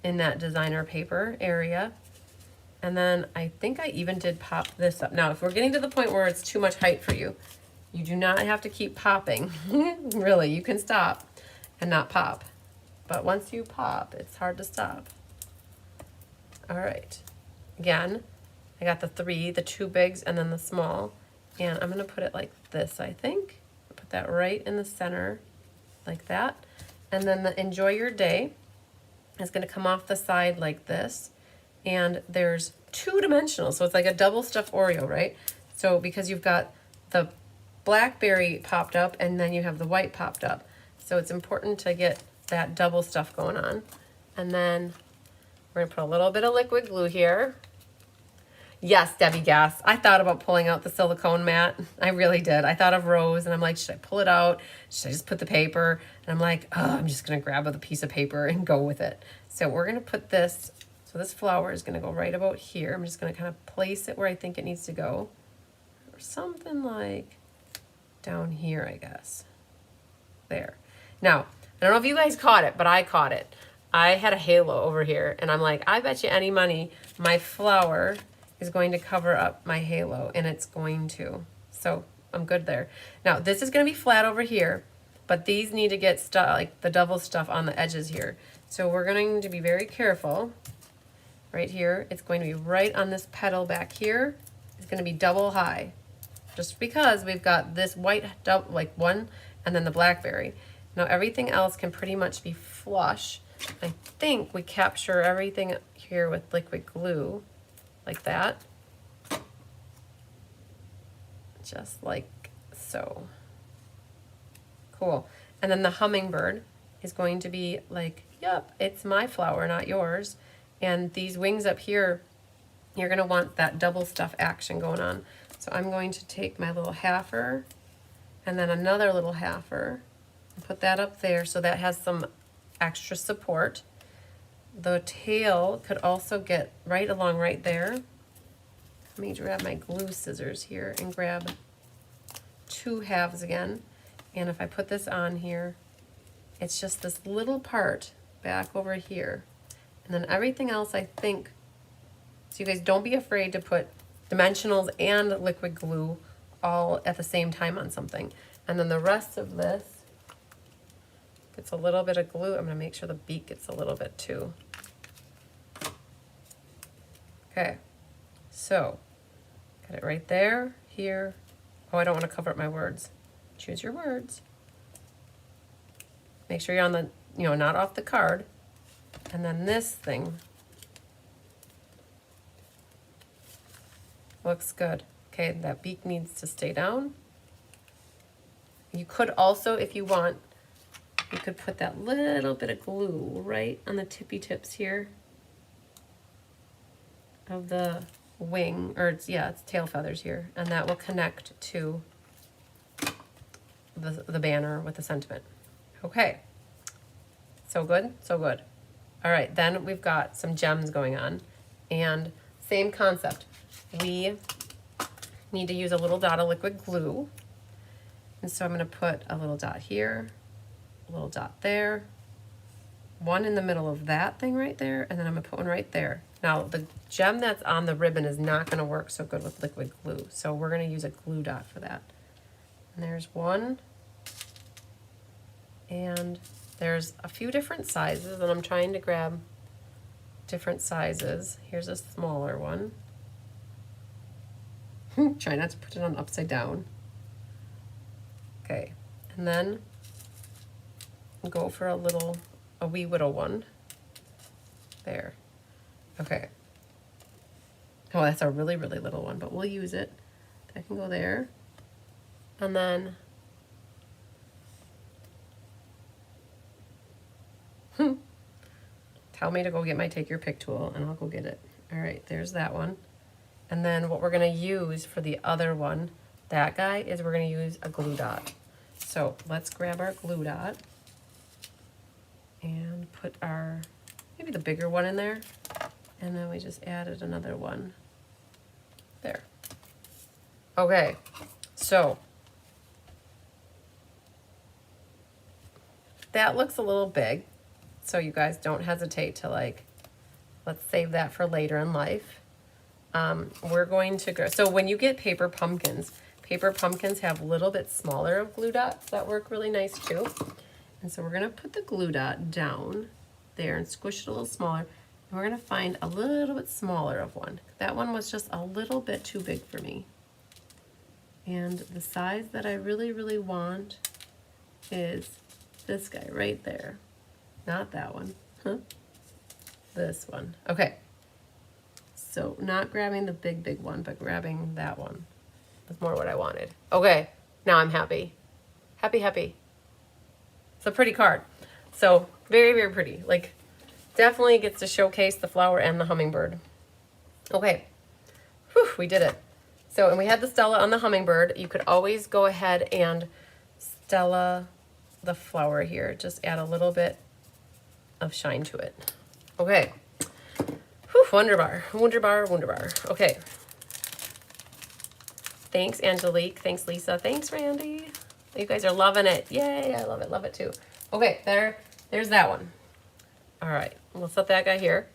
in that designer paper area. And then I think I even did pop this up. Now, if we're getting to the point where it's too much height for you, you do not have to keep popping. Really, you can stop and not pop. But once you pop, it's hard to stop. All right. Again, I got the three, the two bigs and then the small. And I'm gonna put it like this, I think. Put that right in the center, like that. And then the enjoy your day is gonna come off the side like this. And there's two dimensional, so it's like a double stuffed Oreo, right? So because you've got the blackberry popped up and then you have the white popped up. So it's important to get that double stuff going on. And then we're gonna put a little bit of liquid glue here. Yes, Debbie Gass, I thought about pulling out the silicone mat. I really did. I thought of Rose and I'm like, should I pull it out? Should I just put the paper? And I'm like, oh, I'm just gonna grab a piece of paper and go with it. So we're gonna put this, so this flower is gonna go right about here. I'm just gonna kind of place it where I think it needs to go. Or something like down here, I guess. There. Now, I don't know if you guys caught it, but I caught it. I had a halo over here and I'm like, I bet you any money my flower is going to cover up my halo, and it's going to. So I'm good there. Now this is going to be flat over here, but these need to get stuff, like the double stuff on the edges here. So we're going to be very careful. Right here, it's going to be right on this petal back here. It's going to be double high, just because we've got this white double, like one, and then the blackberry. Now everything else can pretty much be flush. I think we capture everything here with liquid glue. Like that, just like so. Cool. And then the hummingbird is going to be like, yep, it's my flower, not yours. And these wings up here, you're gonna want that double stuff action going on. So I'm going to take my little halfer and then another little halfer and put that up there so that has some extra support. The tail could also get right along right there. Let me grab my glue scissors here and grab two halves again. And if I put this on here, it's just this little part back over here. And then everything else, I think, so you guys don't be afraid to put dimensionals and liquid glue all at the same time on something. And then the rest of this gets a little bit of glue. I'm gonna make sure the beak gets a little bit too. Okay, so got it right there, here. Oh, I don't want to cover up my words. Choose your words. Make sure you're on the, not off the card. And then this thing looks good. Okay, that beak needs to stay down. You could also, if you want, you could put that little bit of glue right on the tippy tips here of the wing, or it's tail feathers here, and that will connect to the banner with the sentiment. Okay, so good, so good. All right, then we've got some gems going on, and same concept. We need to use a little dot of liquid glue, and so I'm going to put a little dot here, a little dot there, one in the middle of that thing right there, and then I'm going to put one right there. Now, the gem that's on the ribbon is not going to work so good with liquid glue, so we're going to use a glue dot for that. And there's one, and there's a few different sizes, and I'm trying to grab different sizes. Here's a smaller one. Try not to put it on upside down. Okay, and then go for a wee little one. There. Okay. Oh, that's a really, really little one, but we'll use it. That can go there. And then tell me to go get my take your pick tool and I'll go get it. All right, there's that one. And then what we're gonna use for the other one, that guy, is we're gonna use a glue dot. So let's grab our glue dot and put our, maybe the bigger one in there. And then we just added another one there. Okay, so that looks a little big. So you guys don't hesitate to like, let's save that for later in life. We're going to go, so when you get paper pumpkins have a little bit smaller of glue dots that work really nice too. And so we're gonna put the glue dot down there and squish it a little smaller. And we're gonna find a little bit smaller of one. That one was just a little bit too big for me. And the size that I really, really want is this guy right there. Not that one, huh? This one, okay. So not grabbing the big, big one, but grabbing that one. That's more what I wanted. Okay, now I'm happy. Happy, happy. It's a pretty card. So very, very pretty. Like definitely gets to showcase the flower and the hummingbird. Okay, whew, we did it. So, and we had the Stella on the hummingbird. You could always go ahead and Stella the flower here. Just add a little bit of shine to it. Okay. Whew, wonderbar, wonderbar, wonderbar. Okay. Thanks, Angelique. Thanks, Lisa. Thanks, Randy. You guys are loving it. Yay, I love it too. Okay, there's that one. All right, we'll set that guy here.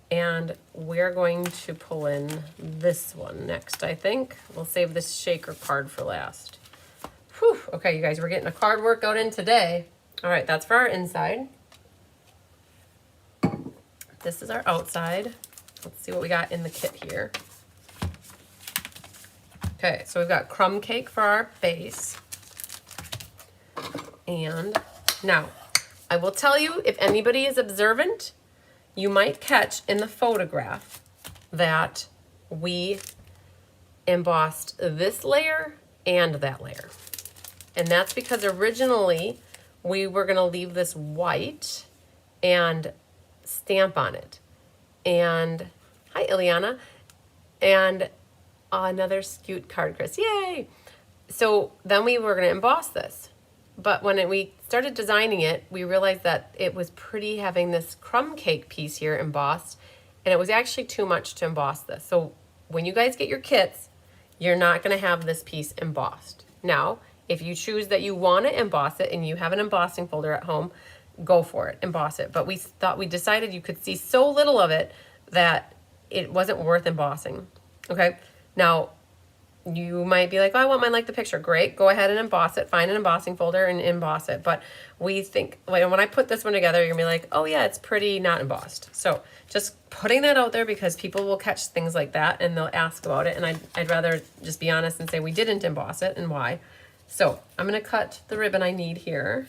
And we're going to pull in this one next, I think. We'll save this shaker card for last. Whew, okay, you guys, we're getting a card workout in today. All right, that's for our inside. This is our outside. Let's see what we got in the kit here. Okay, so we've got crumb cake for our base. And now, I will tell you, if anybody is observant, you might catch in the photograph that we embossed this layer and that layer. And that's because originally we were gonna leave this white and stamp on it. And hi, Ileana. And another cute card, Chris, yay. So then we were gonna emboss this. But when we started designing it, we realized that it was pretty having this crumb cake piece here embossed, and it was actually too much to emboss this. So when you guys get your kits, you're not gonna have this piece embossed. Now, if you choose that you wanna emboss it and you have an embossing folder at home, go for it, emboss it. But we decided you could see so little of it that it wasn't worth embossing, okay? Now, you might be like, oh, I want mine like the picture. Great, go ahead and emboss it. Find an embossing folder and emboss it. But we think, like, when I put this one together, you're gonna be like, oh yeah, it's pretty not embossed. So just putting that out there because people will catch things like that and they'll ask about it. And I'd rather just be honest and say we didn't emboss it and why. So I'm gonna cut the ribbon I need here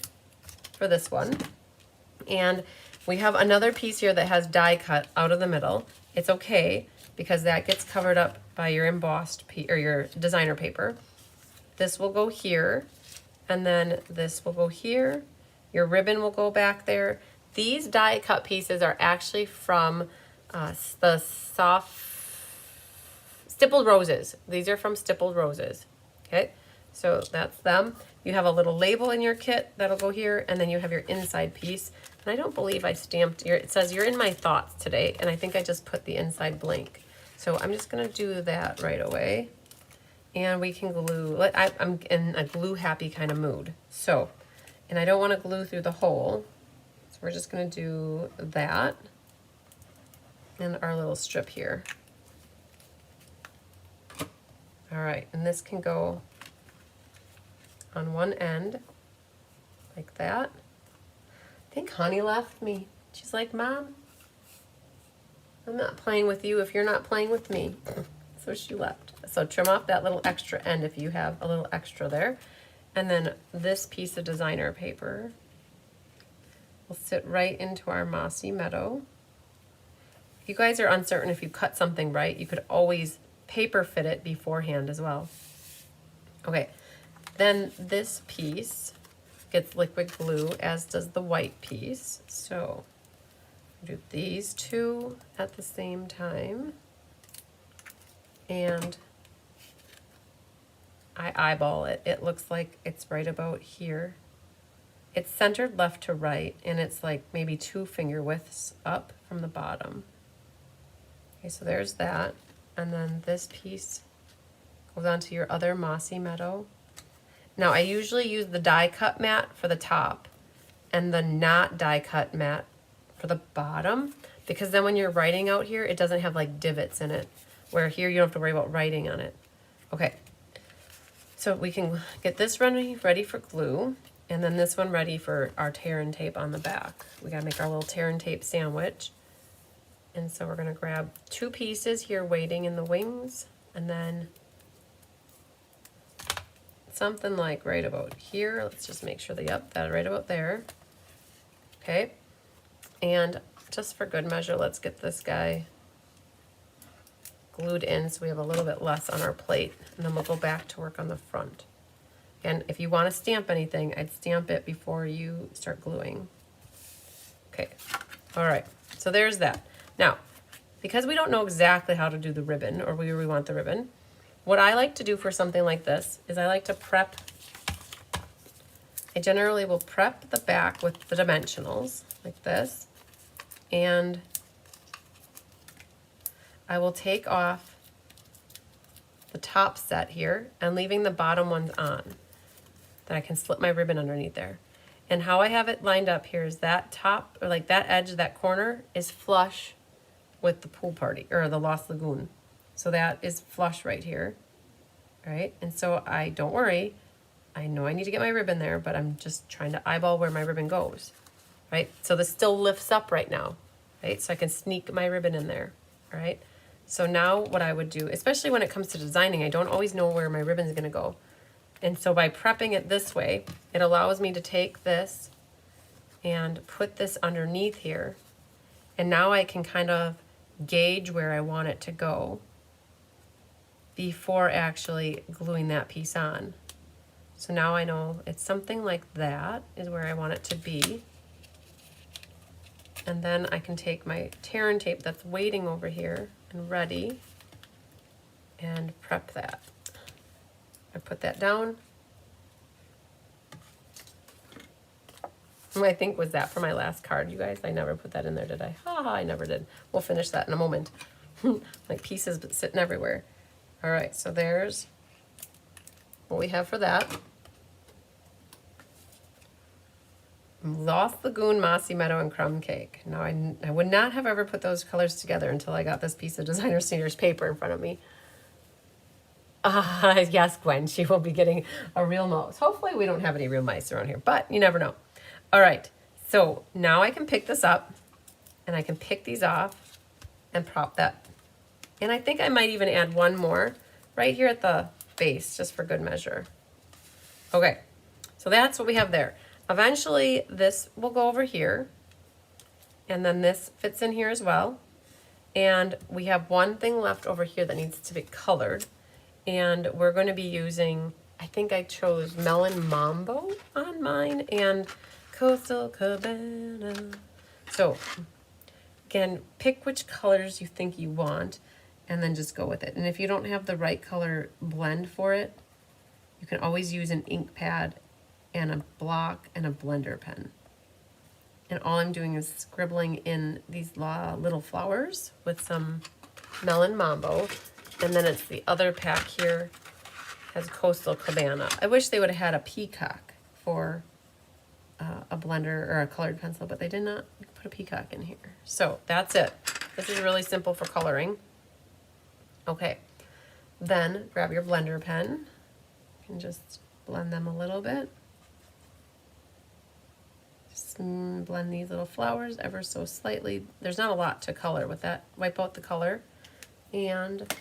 for this one. And we have another piece here that has die cut out of the middle. It's okay because that gets covered up by your embossed or your designer paper. This will go here, and then this will go here. Your ribbon will go back there. These die cut pieces are actually from the soft stippled roses. These are from stippled roses. Okay, so that's them. You have a little label in your kit that'll go here, and then you have your inside piece. And I don't believe I stamped it says you're in my thoughts today, and I think I just put the inside blank. So I'm just gonna do that right away. And we can glue, I'm in a glue happy kind of mood. So, and I don't wanna glue through the hole. So we're just gonna do that and our little strip here. All right, and this can go on one end like that. I think Honey left me. She's like, Mom, I'm not playing with you if you're not playing with me. So she left. So trim off that little extra end if you have a little extra there. And then this piece of designer paper will sit right into our mossy meadow. If you guys are uncertain if you cut something right, you could always paper fit it beforehand as well. Okay, then this piece gets liquid glue, as does the white piece. So do these two at the same time. and I eyeball it. It looks like it's right about here. It's centered left to right, and it's like maybe 2 finger widths up from the bottom. Okay, so there's that. And then this piece goes onto your other mossy meadow. Now I usually use the die cut mat for the top and the not die cut mat for the bottom, because then when you're writing out here, it doesn't have like divots in it, where here you don't have to worry about writing on it. Okay, so we can get this ready for glue, and then this one ready for our tear and tape on the back. We gotta make our little tear and tape sandwich. And so we're gonna grab 2 pieces here waiting in the wings, and then something like right about here. Let's just make sure that, yep, that right about there. Okay, and just for good measure, let's get this guy glued in so we have a little bit less on our plate, and then we'll go back to work on the front. And if you want to stamp anything, I'd stamp it before you start gluing. Okay, all right, so there's that. Now, because we don't know exactly how to do the ribbon or where we want the ribbon, what I like to do for something like this is I like to prep. I generally will prep the back with the dimensionals like this, and I will take off the top set here and leaving the bottom ones on, that I can slip my ribbon underneath there. And how I have it lined up here is that top, or like that edge, that corner is flush with the pool party, or the Lost Lagoon. So that is flush right here, right? And so don't worry, I know I need to get my ribbon there, but I'm just trying to eyeball where my ribbon goes, right? So this still lifts up right now, right? So I can sneak my ribbon in there, all right? So now what I would do, especially when it comes to designing, I don't always know where my ribbon is gonna go. And so by prepping it this way, it allows me to take this and put this underneath here. And now I can kind of gauge where I want it to go before actually gluing that piece on. So now I know it's something like that is where I want it to be. And then I can take my tear and tape that's waiting over here and ready and prep that. I put that down. I think was that for my last card, you guys? I never put that in there, did I? I never did. We'll finish that in a moment. Like pieces but sitting everywhere. All right, so there's what we have for that. Lost Lagoon, Mossy Meadow, and Crumb Cake. Now, I would not have ever put those colors together until I got this piece of Designer Seniors paper in front of me. Yes, Gwen, she will be getting a real mouse. Hopefully we don't have any real mice around here, but you never know. All right, so now I can pick this up, and I can pick these off and prop that. And I think I might even add one more right here at the base, just for good measure. Okay, so that's what we have there. Eventually, this will go over here, and then this fits in here as well. And we have one thing left over here that needs to be colored, and we're going to be using, I think I chose Melon Mambo on mine and Coastal Cabana. So again, pick which colors you think you want and then just go with it. And if you don't have the right color blend for it, you can always use an ink pad and a block and a blender pen. And all I'm doing is scribbling in these little flowers with some Melon Mambo. And then it's the other pack here has Coastal Cabana. I wish they would have had a peacock for a blender or a colored pencil, but they did not put a peacock in here. So that's it. This is really simple for coloring. Okay, then grab your blender pen and just blend them a little bit. Just blend these little flowers ever so slightly. There's not a lot to color with that. Wipe out the color. And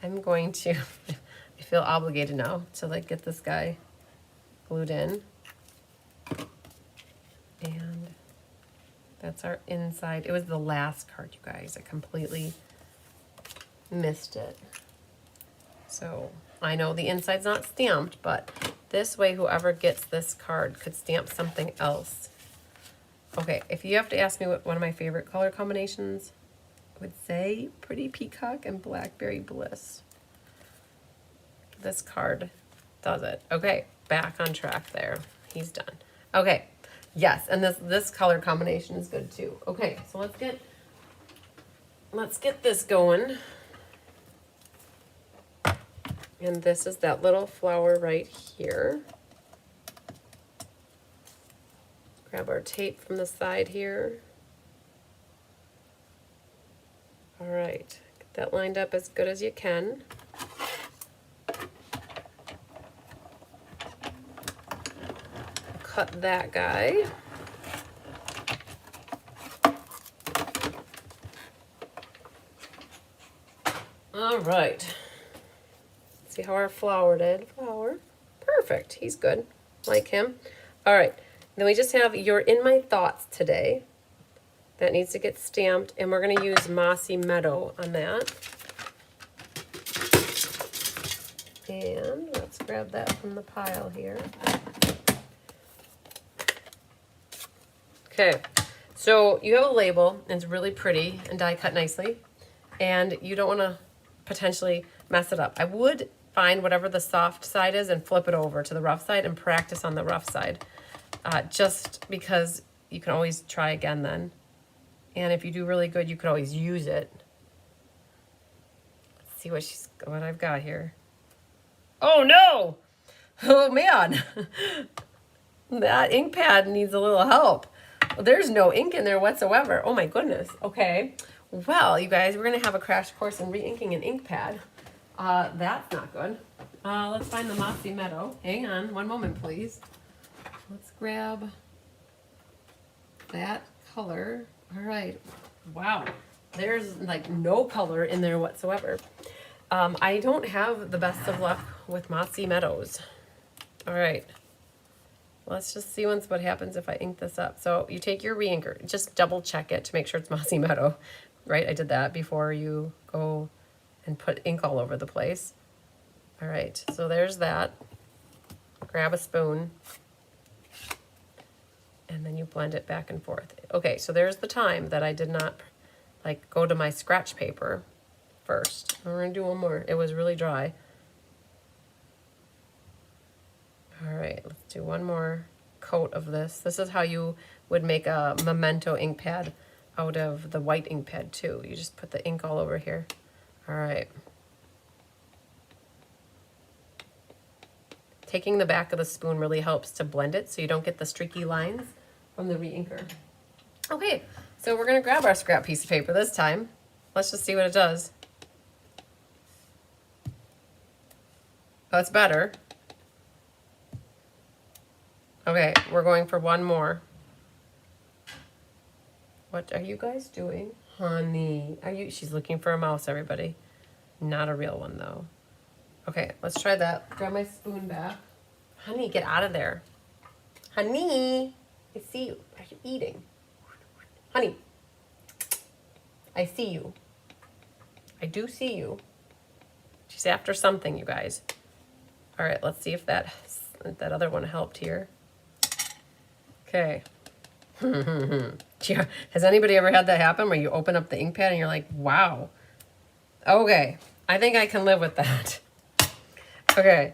I'm going to, I feel obligated now to like get this guy glued in. And that's our inside. It was the last card, you guys. I completely missed it. So I know the inside's not stamped, but this way whoever gets this card could stamp something else. Okay, if you have to ask me what one of my favorite color combinations would say Pretty Peacock and Blackberry Bliss. This card does it. Okay, back on track there. He's done. Okay, yes, and this color combination is good too. Okay, so let's get this going. And this is that little flower right here. Grab our tape from the side here. All right, get that lined up as good as you can. Cut that guy. All right. See how our flower did? Flower. Perfect. He's good. Like him. All right. Then we just have You're in My Thoughts Today. That needs to get stamped, and we're going to use Mossy Meadow on that. And let's grab that from the pile here. Okay, so you have a label, and it's really pretty and die cut nicely, and you don't want to potentially mess it up. I would find whatever the soft side is and flip it over to the rough side and practice on the rough side, just because you can always try again then. And if you do really good, you could always use it. Let's see what I've got here. Oh no! Oh man! That ink pad needs a little help. There's no ink in there whatsoever. Oh my goodness. Okay. Well, you guys, we're going to have a crash course in re-inking an ink pad. That's not good. Let's find the Mossy Meadow. Hang on one moment, please. Let's grab that color. All right. Wow. There's like no color in there whatsoever. I don't have the best of luck with Mossy Meadows. All right. Let's just see what happens if I ink this up. So you take your re-inker, just double check it to make sure it's Mossy Meadow, right? I did that before you go and put ink all over the place. All right, so there's that. Grab a spoon, and then you blend it back and forth. Okay, so there's the time that I did not like go to my scratch paper first. We're gonna do one more. It was really dry. All right, let's do one more coat of this. This is how you would make a memento ink pad out of the white ink pad too. You just put the ink all over here. All right. Taking the back of the spoon really helps to blend it so you don't get the streaky lines from the re-inker. Okay, so we're gonna grab our scrap piece of paper this time. Let's just see what it does. Oh, it's better. Okay, we're going for one more. What are you guys doing? Honey, she's looking for a mouse, everybody. Not a real one, though. Okay, let's try that. Grab my spoon back. Honey, get out of there. Honey, I see you. Are you eating? Honey, I see you. I do see you. She's after something, you guys. All right, let's see if that other one helped here. Okay. Yeah. Has anybody ever had that happen where you open up the ink pad and you're like, wow. Okay. I think I can live with that. Okay.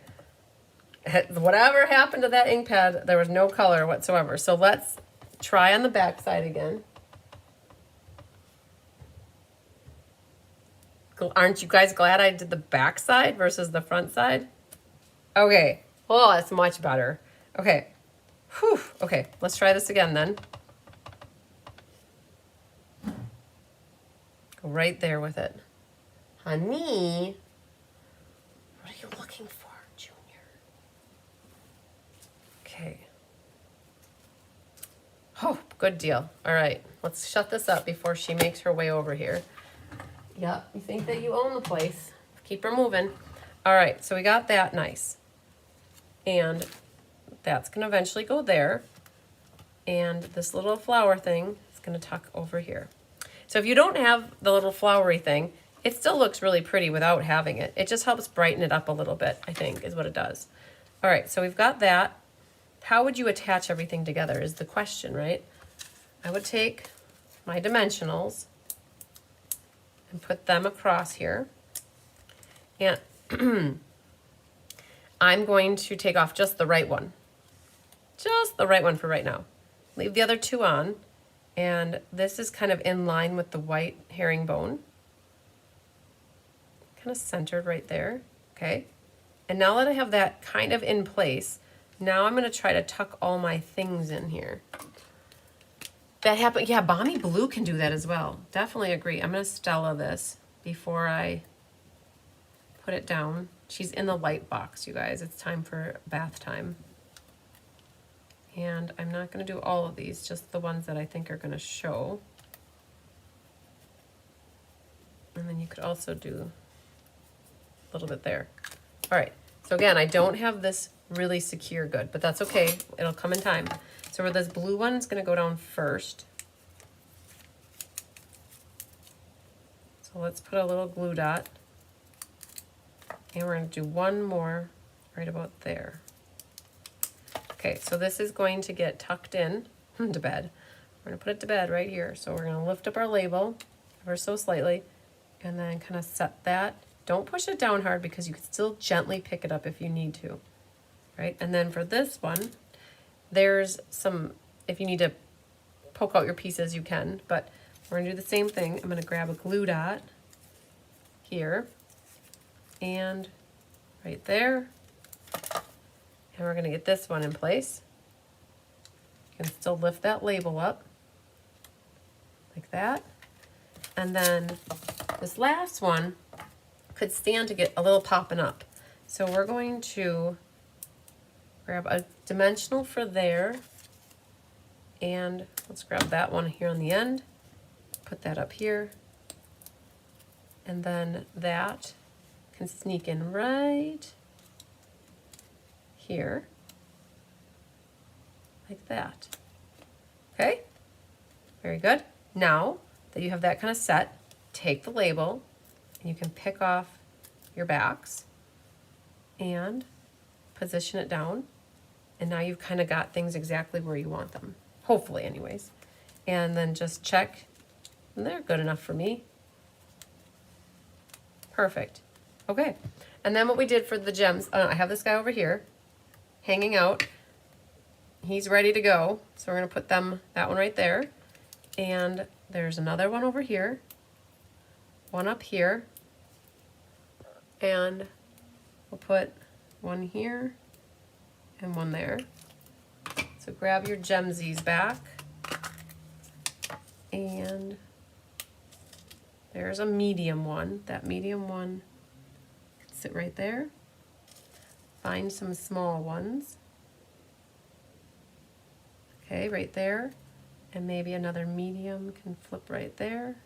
Whatever happened to that ink pad, there was no color whatsoever. So let's try on the back side again. Aren't you guys glad I did the back side versus the front side? Okay. Oh, that's much better. Okay. Whew. Okay, let's try this again then. Go right there with it. Honey, what are you looking for, Junior? Okay. Oh, good deal. All right, let's shut this up before she makes her way over here. Yep, you think that you own the place. Keep her moving. All right, so we got that nice. And that's going to eventually go there. And this little flower thing is going to tuck over here. So if you don't have the little flowery thing, it still looks really pretty without having it. It just helps brighten it up a little bit, I think, is what it does. All right, so we've got that. How would you attach everything together is the question, right? I would take my dimensionals and put them across here. And I'm going to take off just the right one. Just the right one for right now. Leave the other two on. And this is kind of in line with the white herringbone. Kind of centered right there. Okay. And now that I have that kind of in place, now I'm going to try to tuck all my things in here. That happened. Yeah, Balmy Blue can do that as well. Definitely agree. I'm going to Stella this before I put it down. She's in the light box, you guys. It's time for bath time. And I'm not going to do all of these, just the ones that I think are going to show. And then you could also do a little bit there. All right. So again, I don't have this really secure good, but that's okay. It'll come in time. So where this blue one's going to go down first. So let's put a little glue dot. And we're going to do one more right about there. Okay, so this is going to get tucked in to bed. We're going to put it to bed right here. So we're going to lift up our label ever so slightly and then kind of set that. Don't push it down hard because you can still gently pick it up if you need to. Right? And then for this one, there's some, if you need to poke out your pieces, you can, but we're going to do the same thing. I'm going to grab a glue dot here and right there. And we're going to get this one in place. You can still lift that label up like that. And then this last one could stand to get a little popping up. So we're going to grab a dimensional for there. And let's grab that one here on the end. Put that up here. And then that can sneak in right here, like that. Okay, very good. Now that you have that kind of set, take the label and you can pick off your backs and position it down. And now you've kind of got things exactly where you want them, hopefully anyways. And then just check, and they're good enough for me. Perfect. Okay, and then what we did for the gems, I have this guy over here hanging out. He's ready to go. So we're going to put that one right there. And there's another one over here, one up here, and we'll put one here and one there. So grab your gemsies back, and there's a medium one. That medium one can sit right there. Find some small ones. Okay, right there. And maybe another medium can flip right there.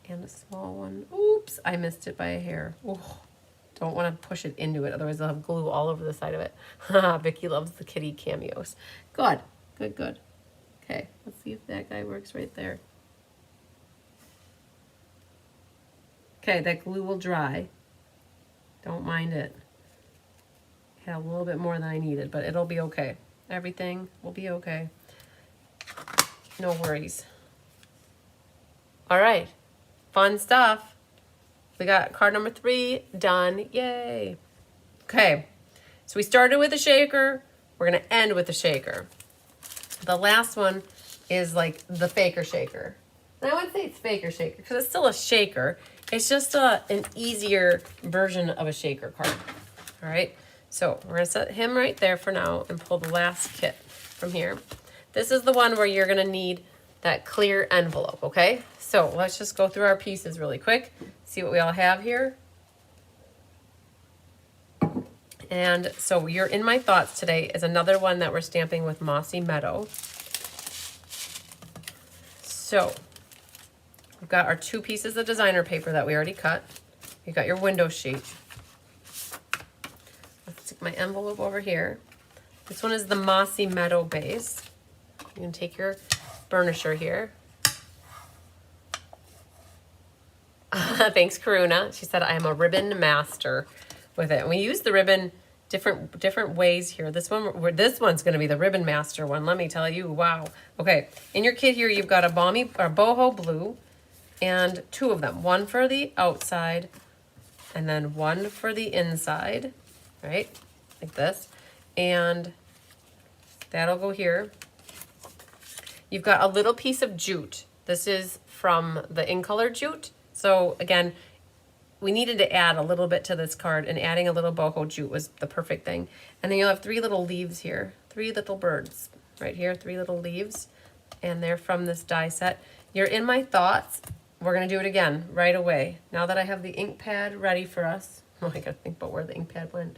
And a small one. Oops, I missed it by a hair. Oh, don't want to push it into it, otherwise I'll have glue all over the side of it. Vicky loves the kitty cameos. Good, good, good. Okay, let's see if that guy works right there. Okay, that glue will dry. Don't mind it. Had a little bit more than I needed, but it'll be okay. Everything will be okay. No worries. All right, fun stuff. We got card number 3 done. Yay. Okay, so we started with a shaker. We're gonna end with a shaker. The last one is like the faker shaker. And I wouldn't say it's faker shaker because it's still a shaker. It's just an easier version of a shaker card. All right, so we're gonna set him right there for now and pull the last kit from here. This is the one where you're gonna need that clear envelope, okay? So let's just go through our pieces really quick, see what we all have here. And so You're in My Thoughts today is another one that we're stamping with Mossy Meadow. So we've got our 2 pieces of designer paper that we already cut. You've got your window sheet. Let's stick my envelope over here. This one is the Mossy Meadow base. You can take your burnisher here. Thanks, Karuna. She said, I am a ribbon master with it. And we use the ribbon different ways here. This one's going to be the ribbon master one. Let me tell you, wow. Okay, in your kit here, you've got a boho blue, and 2 of them, one for the outside and then one for the inside, right? Like this. And that'll go here. You've got a little piece of jute. This is from the In Color jute. So again, we needed to add a little bit to this card, and adding a little boho jute was the perfect thing. And then you'll have 3 little leaves here, 3 little birds right here, 3 little leaves, and they're from this die set. You're in my thoughts. We're gonna do it again right away. Now that I have the ink pad ready for us. Oh, I gotta think about where the ink pad went.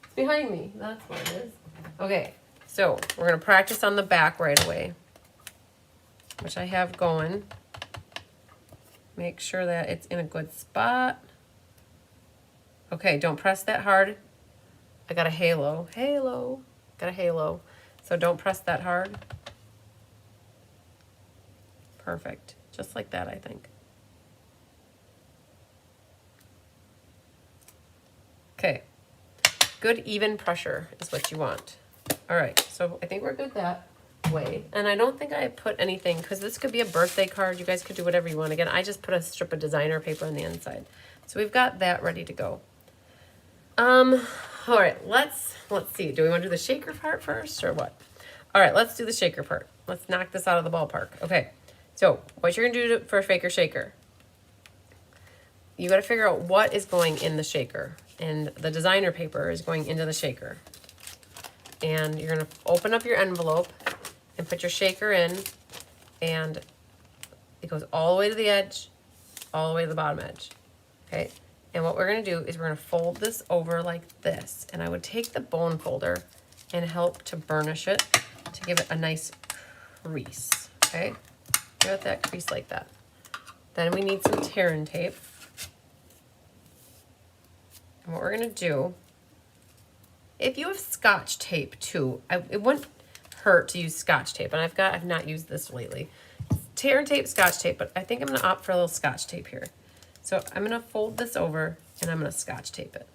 It's behind me, that's where it is. Okay, so we're gonna practice on the back right away, which I have going. Make sure that it's in a good spot. Okay, don't press that hard. I got a halo. Got a halo. So don't press that hard. Perfect. Just like that, I think. Okay. Good even pressure is what you want. All right, so I think we're good that way. And I don't think I put anything, because this could be a birthday card. You guys could do whatever you want. Again, I just put a strip of designer paper on the inside. So we've got that ready to go. All right, let's see. Do we want to do the shaker part first or what? All right, let's do the shaker part. Let's knock this out of the ballpark. Okay, so what you're gonna do for a shaker, you gotta figure out what is going in the shaker. And the designer paper is going into the shaker. And you're gonna open up your envelope and put your shaker in, and it goes all the way to the edge, all the way to the bottom edge, okay? And what we're gonna do is we're gonna fold this over like this, and I would take the bone folder and help to burnish it to give it a nice crease, okay? Give it that crease like that. Then we need some tear and tape. And what we're gonna do, if you have Scotch tape too, it wouldn't hurt to use Scotch tape, and I've not used this lately. Tear and tape, Scotch tape, but I think I'm gonna opt for a little Scotch tape here. So I'm gonna fold this over and I'm gonna Scotch tape it,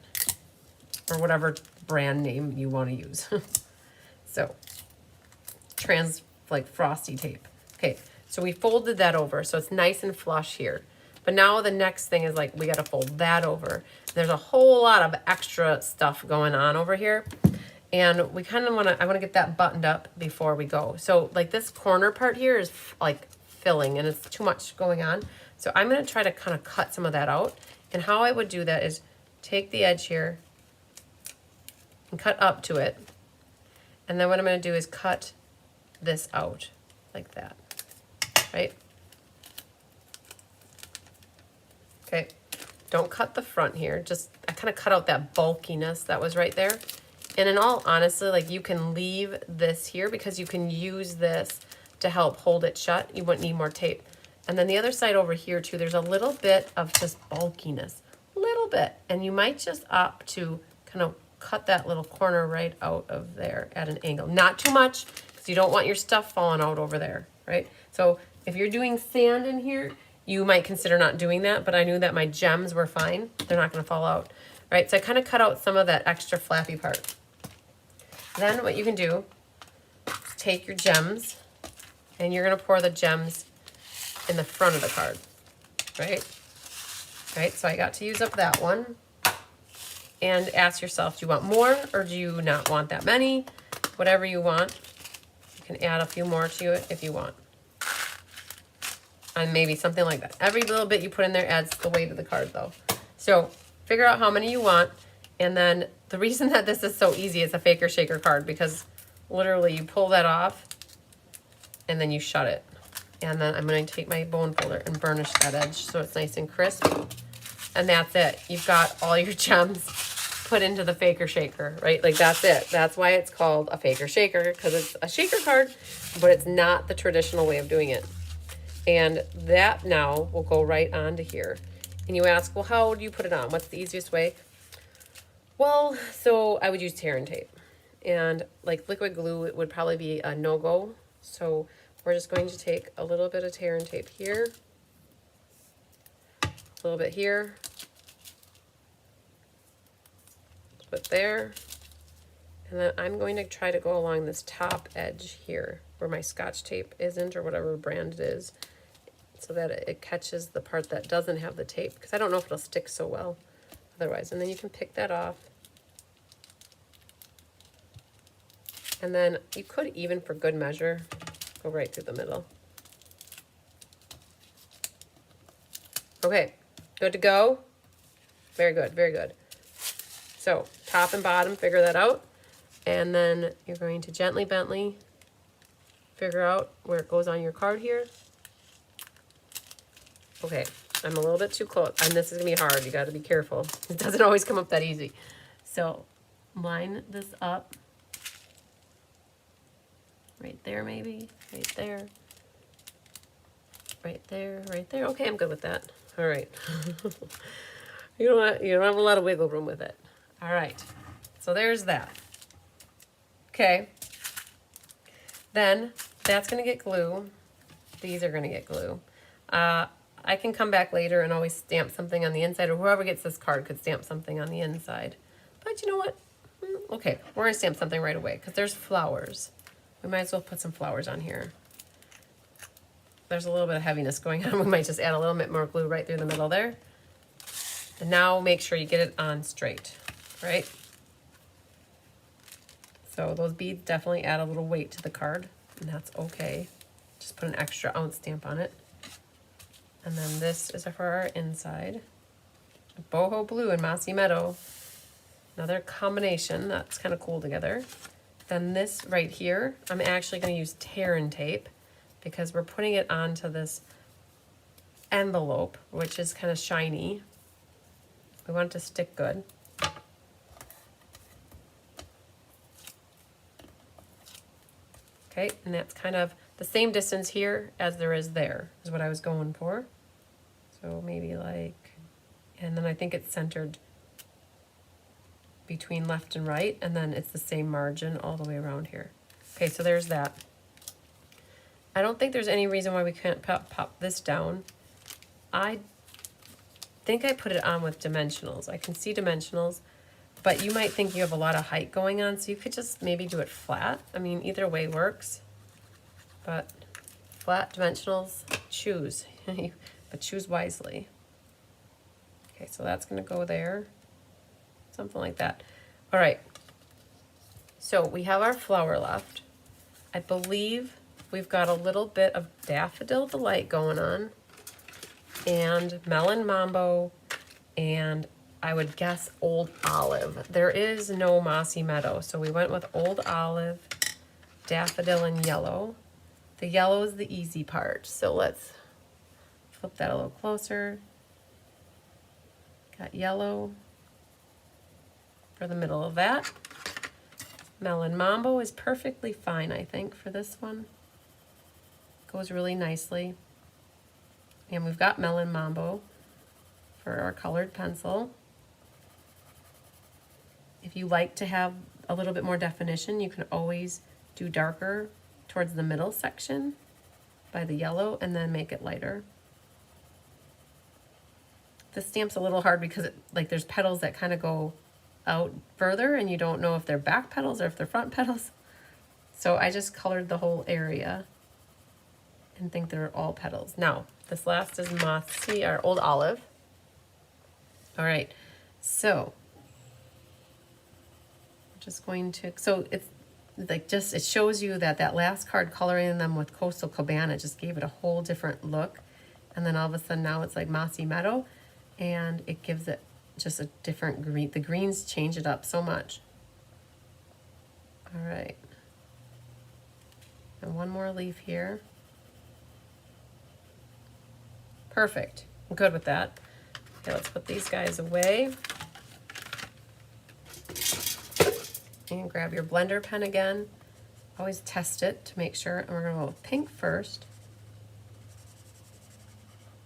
or whatever brand name you want to use. So like frosty tape. Okay, so we folded that over, so it's nice and flush here. But now the next thing is like we gotta fold that over. There's a whole lot of extra stuff going on over here. And we kind of I wanna get that buttoned up before we go. So like this corner part here is like filling and it's too much going on. So I'm gonna try to kind of cut some of that out. And how I would do that is take the edge here and cut up to it. And then what I'm gonna do is cut this out like that, right? Okay, don't cut the front here. Just, I kind of cut out that bulkiness that was right there. And in all honesty, like you can leave this here because you can use this to help hold it shut. You wouldn't need more tape. And then the other side over here too, there's a little bit of just bulkiness, a little bit. And you might just opt to kind of cut that little corner right out of there at an angle. Not too much, because you don't want your stuff falling out over there, right? So if you're doing sand in here, you might consider not doing that, but I knew that my gems were fine. They're not gonna fall out, right? So I kind of cut out some of that extra flappy part. Then what you can do is take your gems and you're gonna pour the gems in the front of the card, right? Right, so I got to use up that one. And ask yourself, do you want more or do you not want that many? Whatever you want. You can add a few more to it if you want. And maybe something like that. Every little bit you put in there adds the weight of the card though. So figure out how many you want. And then the reason that this is so easy is a faker shaker card, because literally you pull that off and then you shut it. And then I'm going to take my bone folder and burnish that edge so it's nice and crisp. And that's it. You've got all your gems put into the faker shaker, right? Like that's it. That's why it's called a faker shaker, because it's a shaker card, but it's not the traditional way of doing it. And that now will go right onto here. And you ask, well, how do you put it on? What's the easiest way? Well, so I would use tear and tape. And like liquid glue, it would probably be a no-go. So we're just going to take a little bit of tear and tape here, a little bit here, put there, and then I'm going to try to go along this top edge here where my Scotch tape isn't, or whatever brand it is. so that it catches the part that doesn't have the tape, because I don't know if it'll stick so well otherwise. And then you can pick that off. And then you could, even for good measure, go right through the middle. Okay, good to go. Very good, very good. So top and bottom, figure that out. And then you're going to gently figure out where it goes on your card here. Okay, I'm a little bit too close, and this is gonna be hard. You gotta be careful. It doesn't always come up that easy. So line this up. Right there, maybe, right there. Right there, right there. Okay, I'm good with that. All right. You don't have a lot of wiggle room with it. All right, so there's that. Okay, then that's gonna get glue. These are gonna get glue. I can come back later and always stamp something on the inside, or whoever gets this card could stamp something on the inside. But you know what? Okay, we're gonna stamp something right away because there's flowers. We might as well put some flowers on here. There's a little bit of heaviness going on. We might just add a little bit more glue right through the middle there. And now make sure you get it on straight, right? So those beads definitely add a little weight to the card, and that's okay. Just put an extra ounce stamp on it. And then this is for our inside. Boho Blue and Mossy Meadow. Another combination that's kind of cool together. Then this right here, I'm actually going to use tear-in tape because we're putting it onto this envelope, which is kind of shiny. We want it to stick good. Okay, and that's kind of the same distance here as there is there, is what I was going for. So maybe like, and then I think it's centered between left and right, and then it's the same margin all the way around here. Okay, so there's that. I don't think there's any reason why we can't pop this down. I think I put it on with dimensionals. I can see dimensionals, but you might think you have a lot of height going on, so you could just maybe do it flat. I mean, either way works, but flat, dimensionals, choose, but choose wisely. Okay, so that's gonna go there, something like that. All right, so we have our flower left. I believe we've got a little bit of Daffodil Delight going on, and Melon Mambo, and I would guess Old Olive. There is no Mossy Meadow, so we went with Old Olive, Daffodil, and Yellow. The yellow is the easy part, so let's flip that a little closer. Got yellow for the middle of that. Melon Mambo is perfectly fine, I think, for this one. Goes really nicely. And we've got Melon Mambo for our colored pencil. If you like to have a little bit more definition, you can always do darker towards the middle section by the yellow and then make it lighter. This stamp's a little hard because there's petals that kind of go out further and you don't know if they're back petals or if they're front petals. So I just colored the whole area and think they're all petals. Now, this last is Mossy, or Old Olive. All right, so I'm just going to, so it's like just, it shows you that that last card coloring them with Coastal Cabana just gave it a whole different look. And then all of a sudden now it's like Mossy Meadow, and it gives it just a different green. The greens change it up so much. All right. And one more leaf here. Perfect. I'm good with that. Okay, let's put these guys away. And grab your blender pen again. Always test it to make sure. And we're gonna go with pink first.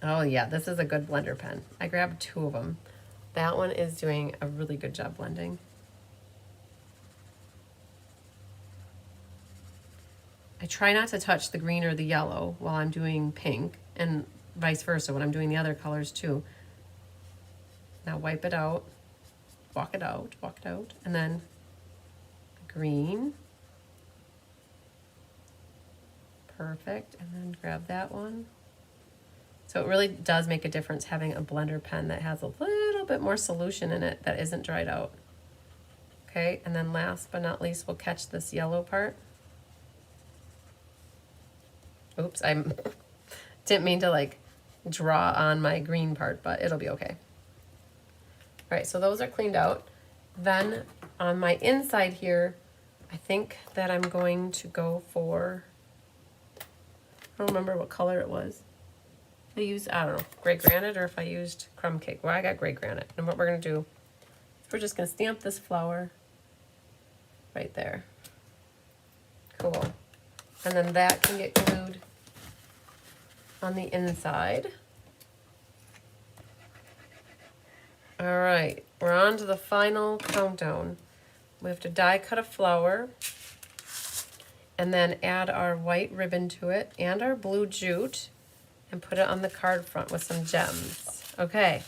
Oh yeah, this is a good blender pen. I grabbed 2 of them. That one is doing a really good job blending. I try not to touch the green or the yellow while I'm doing pink, and vice versa when I'm doing the other colors too. Now wipe it out, walk it out, and then green. Perfect, and then grab that one. So it really does make a difference having a blender pen that has a little bit more solution in it that isn't dried out. Okay, and then last but not least, we'll catch this yellow part. Oops, I didn't mean to like draw on my green part, but it'll be okay. All right, so those are cleaned out. Then on my inside here, I think that I'm going to go for, I don't remember what color it was. I used, I don't know, gray granite, or if I used crumb cake. Well, I got gray granite. And what we're gonna do, we're just gonna stamp this flower right there. Cool. And then that can get glued on the inside. All right, we're on to the final countdown. We have to die cut a flower and then add our white ribbon to it and our blue jute and put it on the card front with some gems. Okay.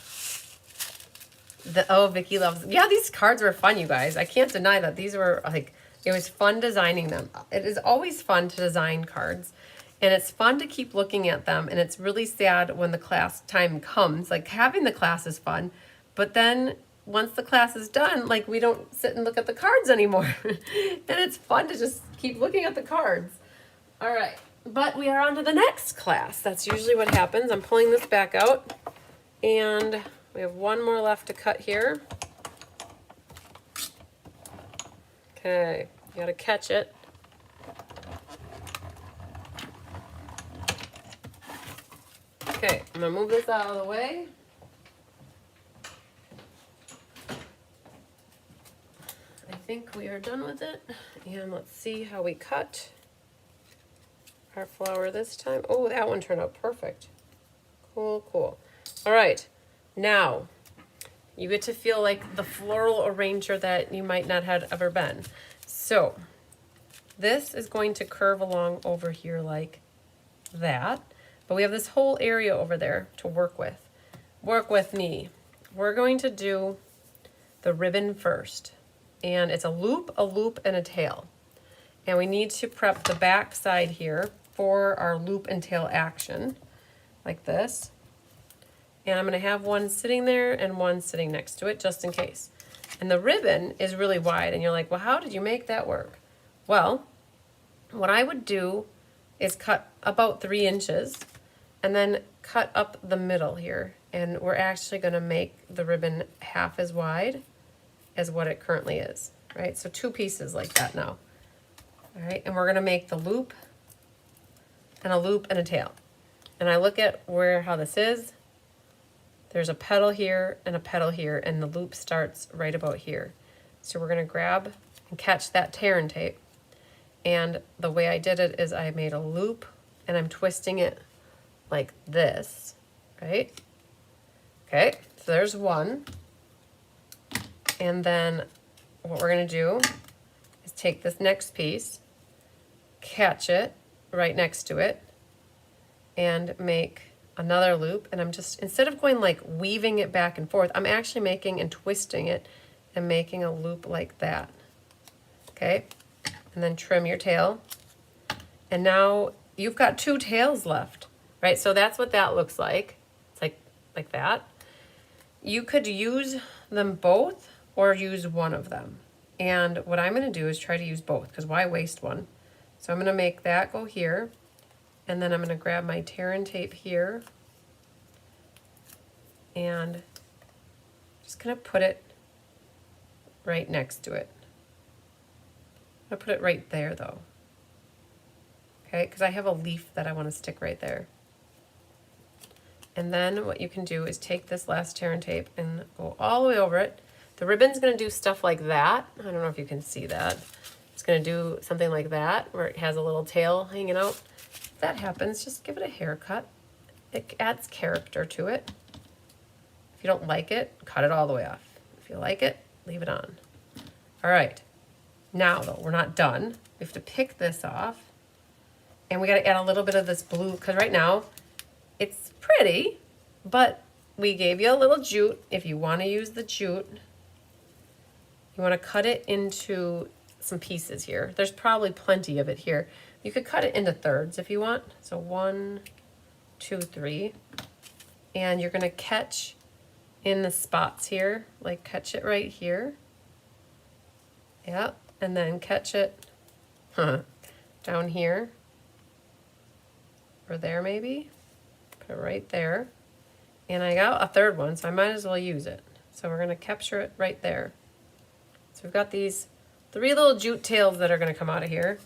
Oh, Vicky loves, yeah, these cards were fun, you guys. I can't deny that these were like, it was fun designing them. It is always fun to design cards, and it's fun to keep looking at them, and it's really sad when the class time comes. Like, having the class is fun, but then once the class is done, like, we don't sit and look at the cards anymore. And it's fun to just keep looking at the cards. All right. But we are on to the next class. That's usually what happens. I'm pulling this back out, and we have one more left to cut here. Okay, you gotta catch it. Okay, I'm gonna move this out of the way. I think we are done with it. And let's see how we cut our flower this time. Oh, that one turned out perfect. Cool, cool. All right, now you get to feel like the floral arranger that you might not have ever been. So this is going to curve along over here like that, but we have this whole area over there to work with. Work with me. We're going to do the ribbon first, and it's a loop, and a tail. And we need to prep the back side here for our loop and tail action, like this. And I'm gonna have one sitting there and one sitting next to it, just in case. And the ribbon is really wide, and you're like, well, how did you make that work? Well, what I would do is cut about 3 inches and then cut up the middle here. And we're actually gonna make the ribbon half as wide as what it currently is, right? So 2 pieces like that now. All right, and we're gonna make the loop and a loop and a tail. And I look at how this is. There's a petal here and a petal here, and the loop starts right about here. So we're gonna grab and catch that tear and tape. And the way I did it is I made a loop and I'm twisting it like this, right? Okay, so there's one. And then what we're gonna do is take this next piece, catch it right next to it, and make another loop. And I'm just, instead of going like weaving it back and forth, I'm actually making and twisting it and making a loop like that. Okay, and then trim your tail. And now you've got 2 tails left, right? So that's what that looks like. It's like that. You could use them both or use one of them. And what I'm gonna do is try to use both, because why waste one? So I'm gonna make that go here, and then I'm gonna grab my tear and tape here, and just gonna put it right next to it. I'm gonna put it right there though. Okay, because I have a leaf that I wanna stick right there. And then what you can do is take this last tear and tape and go all the way over it. The ribbon's gonna do stuff like that. I don't know if you can see that. It's gonna do something like that, where it has a little tail hanging out. If that happens, just give it a haircut. It adds character to it. If you don't like it, cut it all the way off. If you like it, leave it on. All right, now though, we're not done. We have to pick this off, and we gotta add a little bit of this blue, because right now, it's pretty, but we gave you a little jute. If you wanna use the jute, you wanna cut it into some pieces here. There's probably plenty of it here. You could cut it into thirds if you want. So 1, 2, 3. and you're gonna catch in the spots here, like catch it right here. Yep, and then catch it down here, or there maybe. Put it right there. And I got a third one, so I might as well use it. So we're gonna capture it right there. So we've got these 3 little jute tails that are gonna come out of here.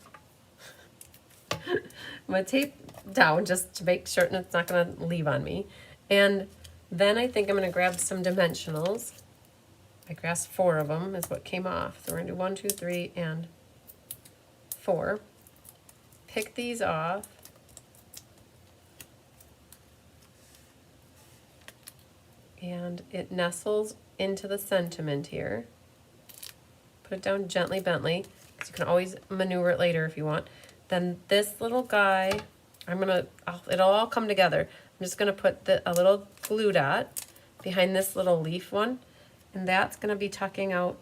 I'm gonna tape down just to make certain it's not gonna leave on me. And then I think I'm gonna grab some dimensionals. I grasped 4 of them is what came off. So we're gonna do 1, 2, 3, and 4. Pick these off. And it nestles into the sentiment here. Put it down gently, bently, because you can always maneuver it later if you want. Then this little guy, it'll all come together. I'm just gonna put a little glue dot behind this little leaf one, and that's gonna be tucking out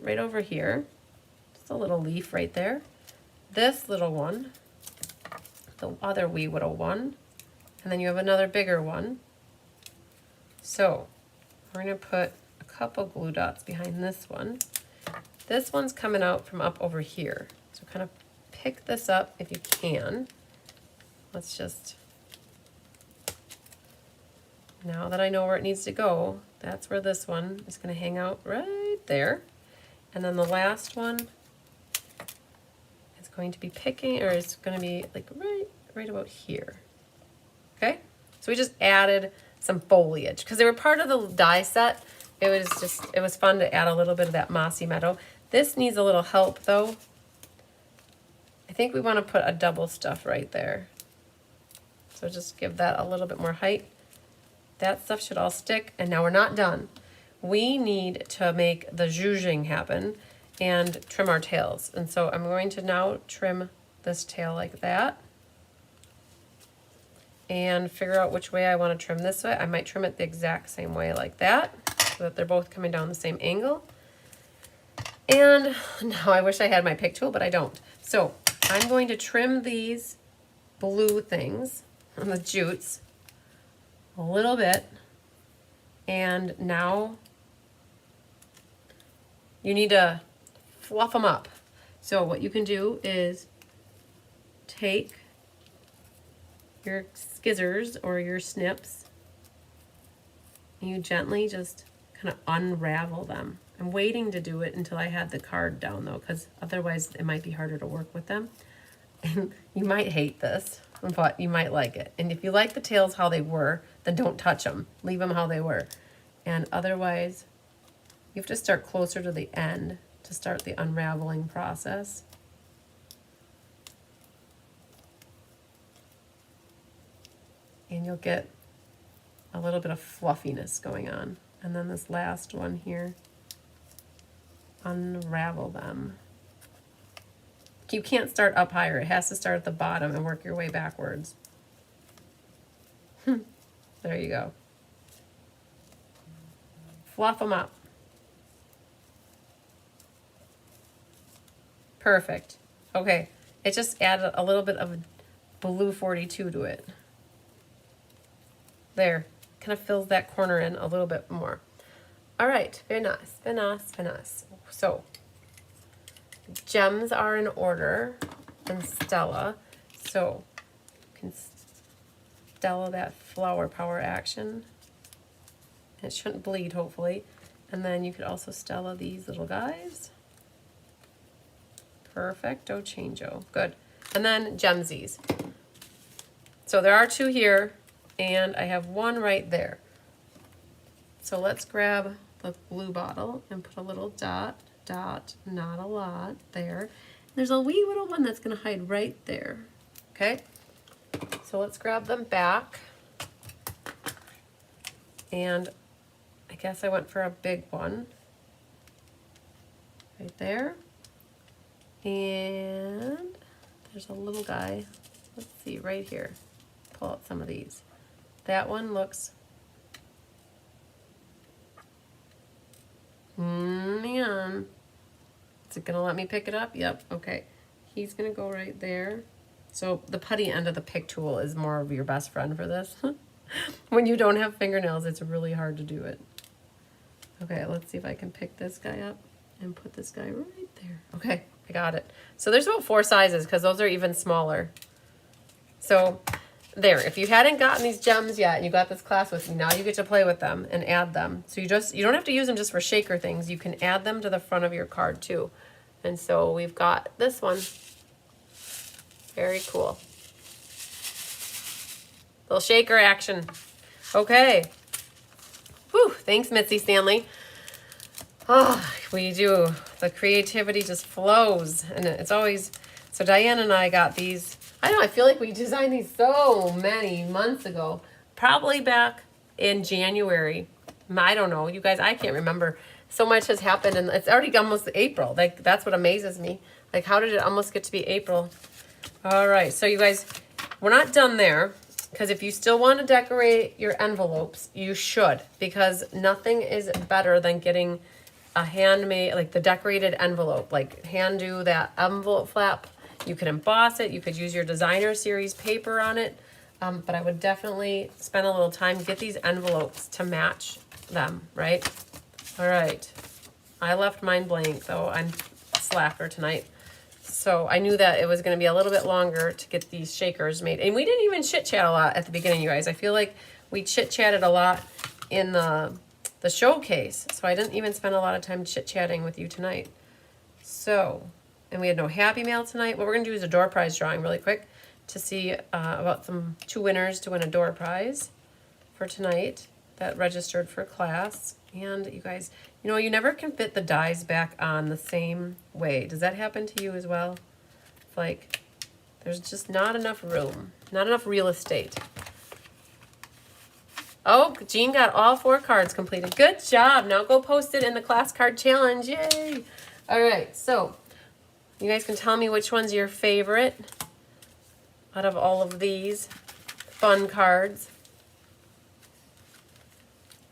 right over here. Just a little leaf right there. This little one, the other wee little one, and then you have another bigger one. So we're gonna put a couple glue dots behind this one. This one's coming out from up over here. So kind of pick this up if you can. Let's just, now that I know where it needs to go, that's where this one is gonna hang out right there. And then the last one is going to be picking, or it's gonna be like right about here. Okay, so we just added some foliage because they were part of the die set. It was fun to add a little bit of that mossy meadow. This needs a little help though. I think we want to put a double stuff right there. So just give that a little bit more height. That stuff should all stick, and now we're not done. We need to make the zhuzhing happen and trim our tails. And so I'm going to now trim this tail like that. And figure out which way I want to trim this way. I might trim it the exact same way like that, so that they're both coming down the same angle. And now I wish I had my pick tool, but I don't. So I'm going to trim these blue things, the jutes, a little bit. And now you need to fluff them up. So what you can do is take your scissors or your snips, and you gently just kind of unravel them. I'm waiting to do it until I had the card down though, because otherwise it might be harder to work with them. And you might hate this, but you might like it. And if you like the tails how they were, then don't touch them. Leave them how they were. And otherwise, you have to start closer to the end to start the unraveling process. And you'll get a little bit of fluffiness going on. And then this last one here, unravel them. You can't start up higher. It has to start at the bottom and work your way backwards. There you go. Fluff them up. Perfect. Okay, it just added a little bit of blue 42 to it. There, kind of fills that corner in a little bit more. All right, very nice, very nice, very nice. So, gems are in order, and Stella. So, you can Stella that flower power action. It shouldn't bleed, hopefully. And then you could also Stella these little guys. Perfecto changeo, good. And then gemsies. So there are 2 here, and I have 1 right there. So let's grab the blue bottle and put a little dot, not a lot there. There's a wee little one that's gonna hide right there, okay? So let's grab them back. And I guess I went for a big one. Right there. And there's a little guy, let's see, right here. Pull out some of these. That one looks, man. Is it gonna let me pick it up? Yep, okay. He's gonna go right there. So the putty end of the pick tool is more of your best friend for this. When you don't have fingernails, it's really hard to do it. Okay, let's see if I can pick this guy up and put this guy right there. Okay, I got it. So there's about 4 sizes because those are even smaller. So there, if you hadn't gotten these gems yet and you got this class with me, now you get to play with them and add them. So you don't have to use them just for shaker things. You can add them to the front of your card too. And so we've got this one. Very cool. Little shaker action. Okay. Whew, thanks, Mitzi Stanley. Oh, we do. The creativity just flows. And it's always... So Diane and I got these... I don't know, I feel like we designed these so many months ago. Probably back in January. I don't know. You guys, I can't remember. So much has happened, and it's already almost April. Like, that's what amazes me. Like, how did it almost get to be April? All right, so you guys, we're not done there. Because if you still want to decorate your envelopes, you should. Because nothing is better than getting a handmade, like the decorated envelope. Like, hand do that envelope flap. You could emboss it. You could use your designer series paper on it. But I would definitely spend a little time, get these envelopes to match them, right? All right. I left mine blank, though. I'm a slacker tonight. So I knew that it was going to be a little bit longer to get these shakers made. And we didn't even chit-chat a lot at the beginning, you guys. I feel like we chit-chatted a lot in the showcase. So I didn't even spend a lot of time chit-chatting with you tonight. So... And we had no Happy Mail tonight. What we're going to do is a door prize drawing really quick to see about 2 winners to win a door prize for tonight that registered for class. And you guys, you know, you never can fit the dies back on the same way. Does that happen to you as well? It's like there's just not enough room, not enough real estate. Oh, Jean got all 4 cards completed. Good job. Now go post it in the class card challenge. Yay. All right, so... You guys can tell me which one's your favorite out of all of these fun cards.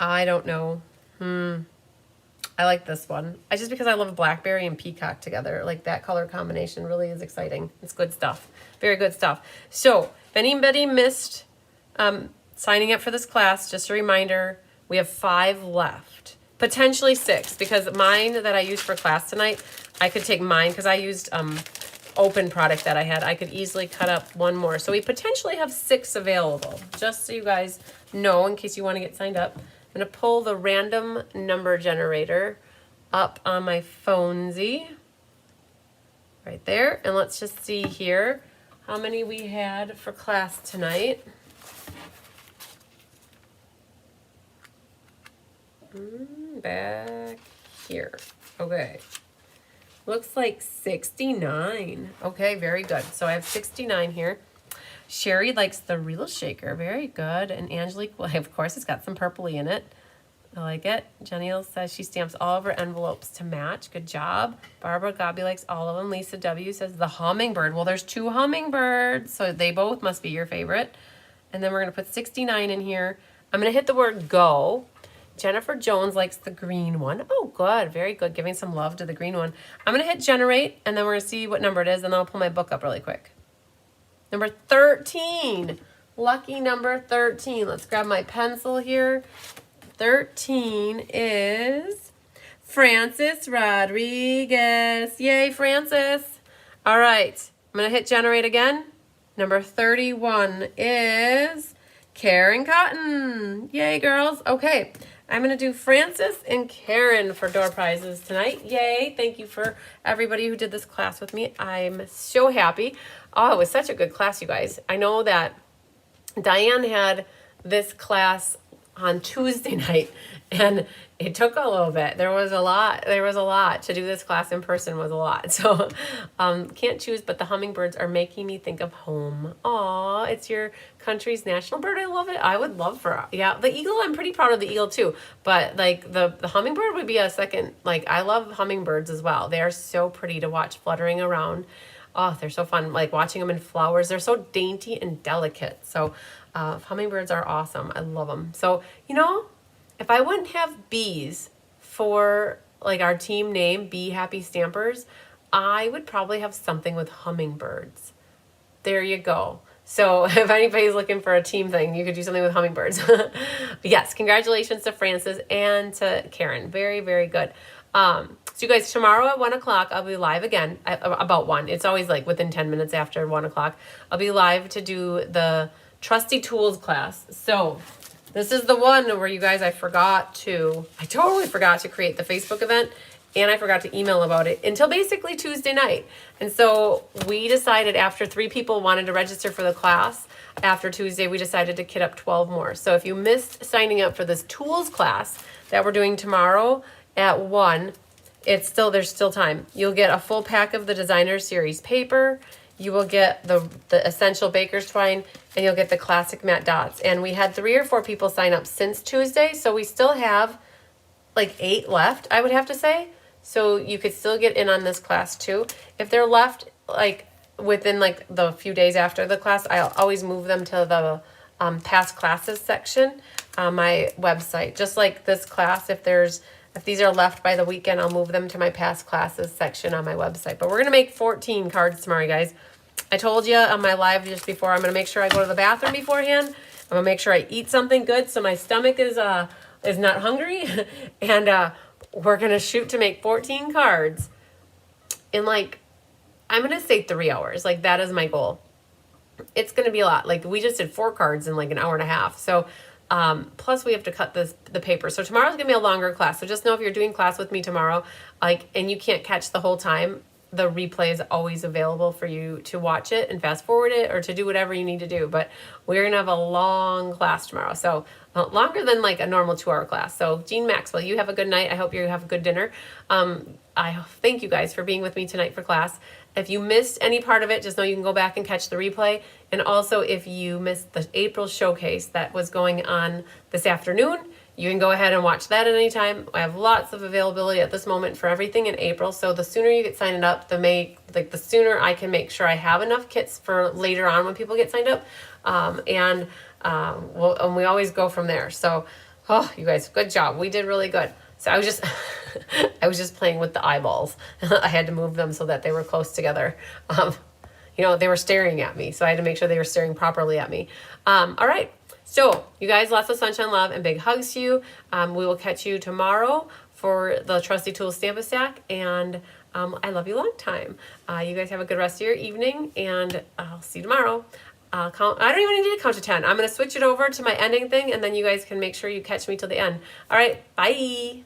I don't know. I like this one. Just because I love blackberry and peacock together. Like that color combination really is exciting. It's good stuff. Very good stuff. So if anybody missed signing up for this class, just a reminder, we have 5 left. Potentially 6, because mine that I used for class tonight, I could take mine because I used open product that I had. I could easily cut up 1 more. So we potentially have 6 available, just so you guys know in case you want to get signed up. I'm going to pull the random number generator up on my phone-Z right there. And let's just see here how many we had for class tonight. Back here. Okay. Looks like 69. Okay, very good. So I have 69 here. Sherry likes the real shaker. Very good. And Angelique, well, of course, it's got some purpley in it. I like it. Jenny says she stamps all of her envelopes to match. Good job. Barbara Gobby likes all of them. Lisa W says the hummingbird. Well, there's 2 hummingbirds, so they both must be your favorite. And then we're going to put 69 in here. I'm going to hit the word go. Jennifer Jones likes the green one. Oh, good. Very good. Giving some love to the green one. I'm going to hit generate, and then we're going to see what number it is, and then I'll pull my book up really quick. Number 13. Lucky number 13. Let's grab my pencil here. 13 is Francis Rodriguez. Yay, Francis. All right. I'm going to hit generate again. Number 31 is Karen Cotton. Yay, girls. Okay. I'm going to do Francis and Karen for door prizes tonight. Yay. Thank you for everybody who did this class with me. I'm so happy. Oh, it was such a good class, you guys. I know that Diane had this class on Tuesday night, and it took a little bit. There was a lot to do. This class in person was a lot. So can't choose, but the hummingbirds are making me think of home. Aw, it's your country's national bird. I love it. I would love for, yeah, the eagle. I'm pretty proud of the eagle too, but like the hummingbird would be a second. Like, I love hummingbirds as well. They are so pretty to watch fluttering around. Oh, they're so fun. Like watching them in flowers. They're so dainty and delicate. So hummingbirds are awesome. I love them. So, you know, if I wouldn't have bees for like our team name, Bee Happy Stampers, I would probably have something with hummingbirds. There you go. So if anybody's looking for a team thing, you could do something with hummingbirds. But yes, congratulations to Francis and to Karen. Very, very good. So you guys, tomorrow at 1 o'clock, I'll be live again about 1. It's always like within 10 minutes after 1 o'clock. I'll be live to do the Trusty Tools class. So this is the one where you guys, I totally forgot to create the Facebook event, and I forgot to email about it until basically Tuesday night. And so we decided, after 3 people wanted to register for the class, after Tuesday, we decided to kit up 12 more. So if you missed signing up for this tools class that we're doing tomorrow at 1, there's still time. You'll get a full pack of the Designer Series paper. You will get the Essential Baker's Twine, and you'll get the Classic Matte Dots. And we had 3 or 4 people sign up since Tuesday, so we still have like 8 left, I would have to say. So you could still get in on this class too. If they're left like within like the few days after the class, I'll always move them to the past classes section on my website. Just like this class, if these are left by the weekend, I'll move them to my past classes section on my website. But we're going to make 14 cards tomorrow, guys. I told you on my live just before, I'm going to make sure I go to the bathroom beforehand. I'm going to make sure I eat something good so my stomach is not hungry. And we're going to shoot to make 14 cards in like, I'm going to say 3 hours. Like, that is my goal. It's going to be a lot. Like, we just did 4 cards in like an hour and a half. So plus we have to cut the paper. So tomorrow's gonna be a longer class. So just know if you're doing class with me tomorrow, and you can't catch the whole time, the replay is always available for you to watch it and fast forward it or to do whatever you need to do. But we're gonna have a long class tomorrow. So longer than like a normal 2-hour class. So Jean Maxwell, you have a good night. I hope you have a good dinner. I thank you guys for being with me tonight for class. If you missed any part of it, just know you can go back and catch the replay. And also, if you missed the April showcase that was going on this afternoon, you can go ahead and watch that at any time. I have lots of availability at this moment for everything in April. So the sooner you get signed up, the sooner I can make sure I have enough kits for later on when people get signed up. And we always go from there. So, you guys, good job. We did really good. So I was just, I was just playing with the eyeballs. I had to move them so that they were close together. They were staring at me, so I had to make sure they were staring properly at me. All right. So you guys, lots of sunshine, love, and big hugs to you. We will catch you tomorrow for the Trusty Tools Stamp-A-Stack, and I love you long time. You guys have a good rest of your evening, and I'll see you tomorrow. I don't even need to count to 10. I'm going to switch it over to my ending thing, and then you guys can make sure you catch me till the end. All right. Bye.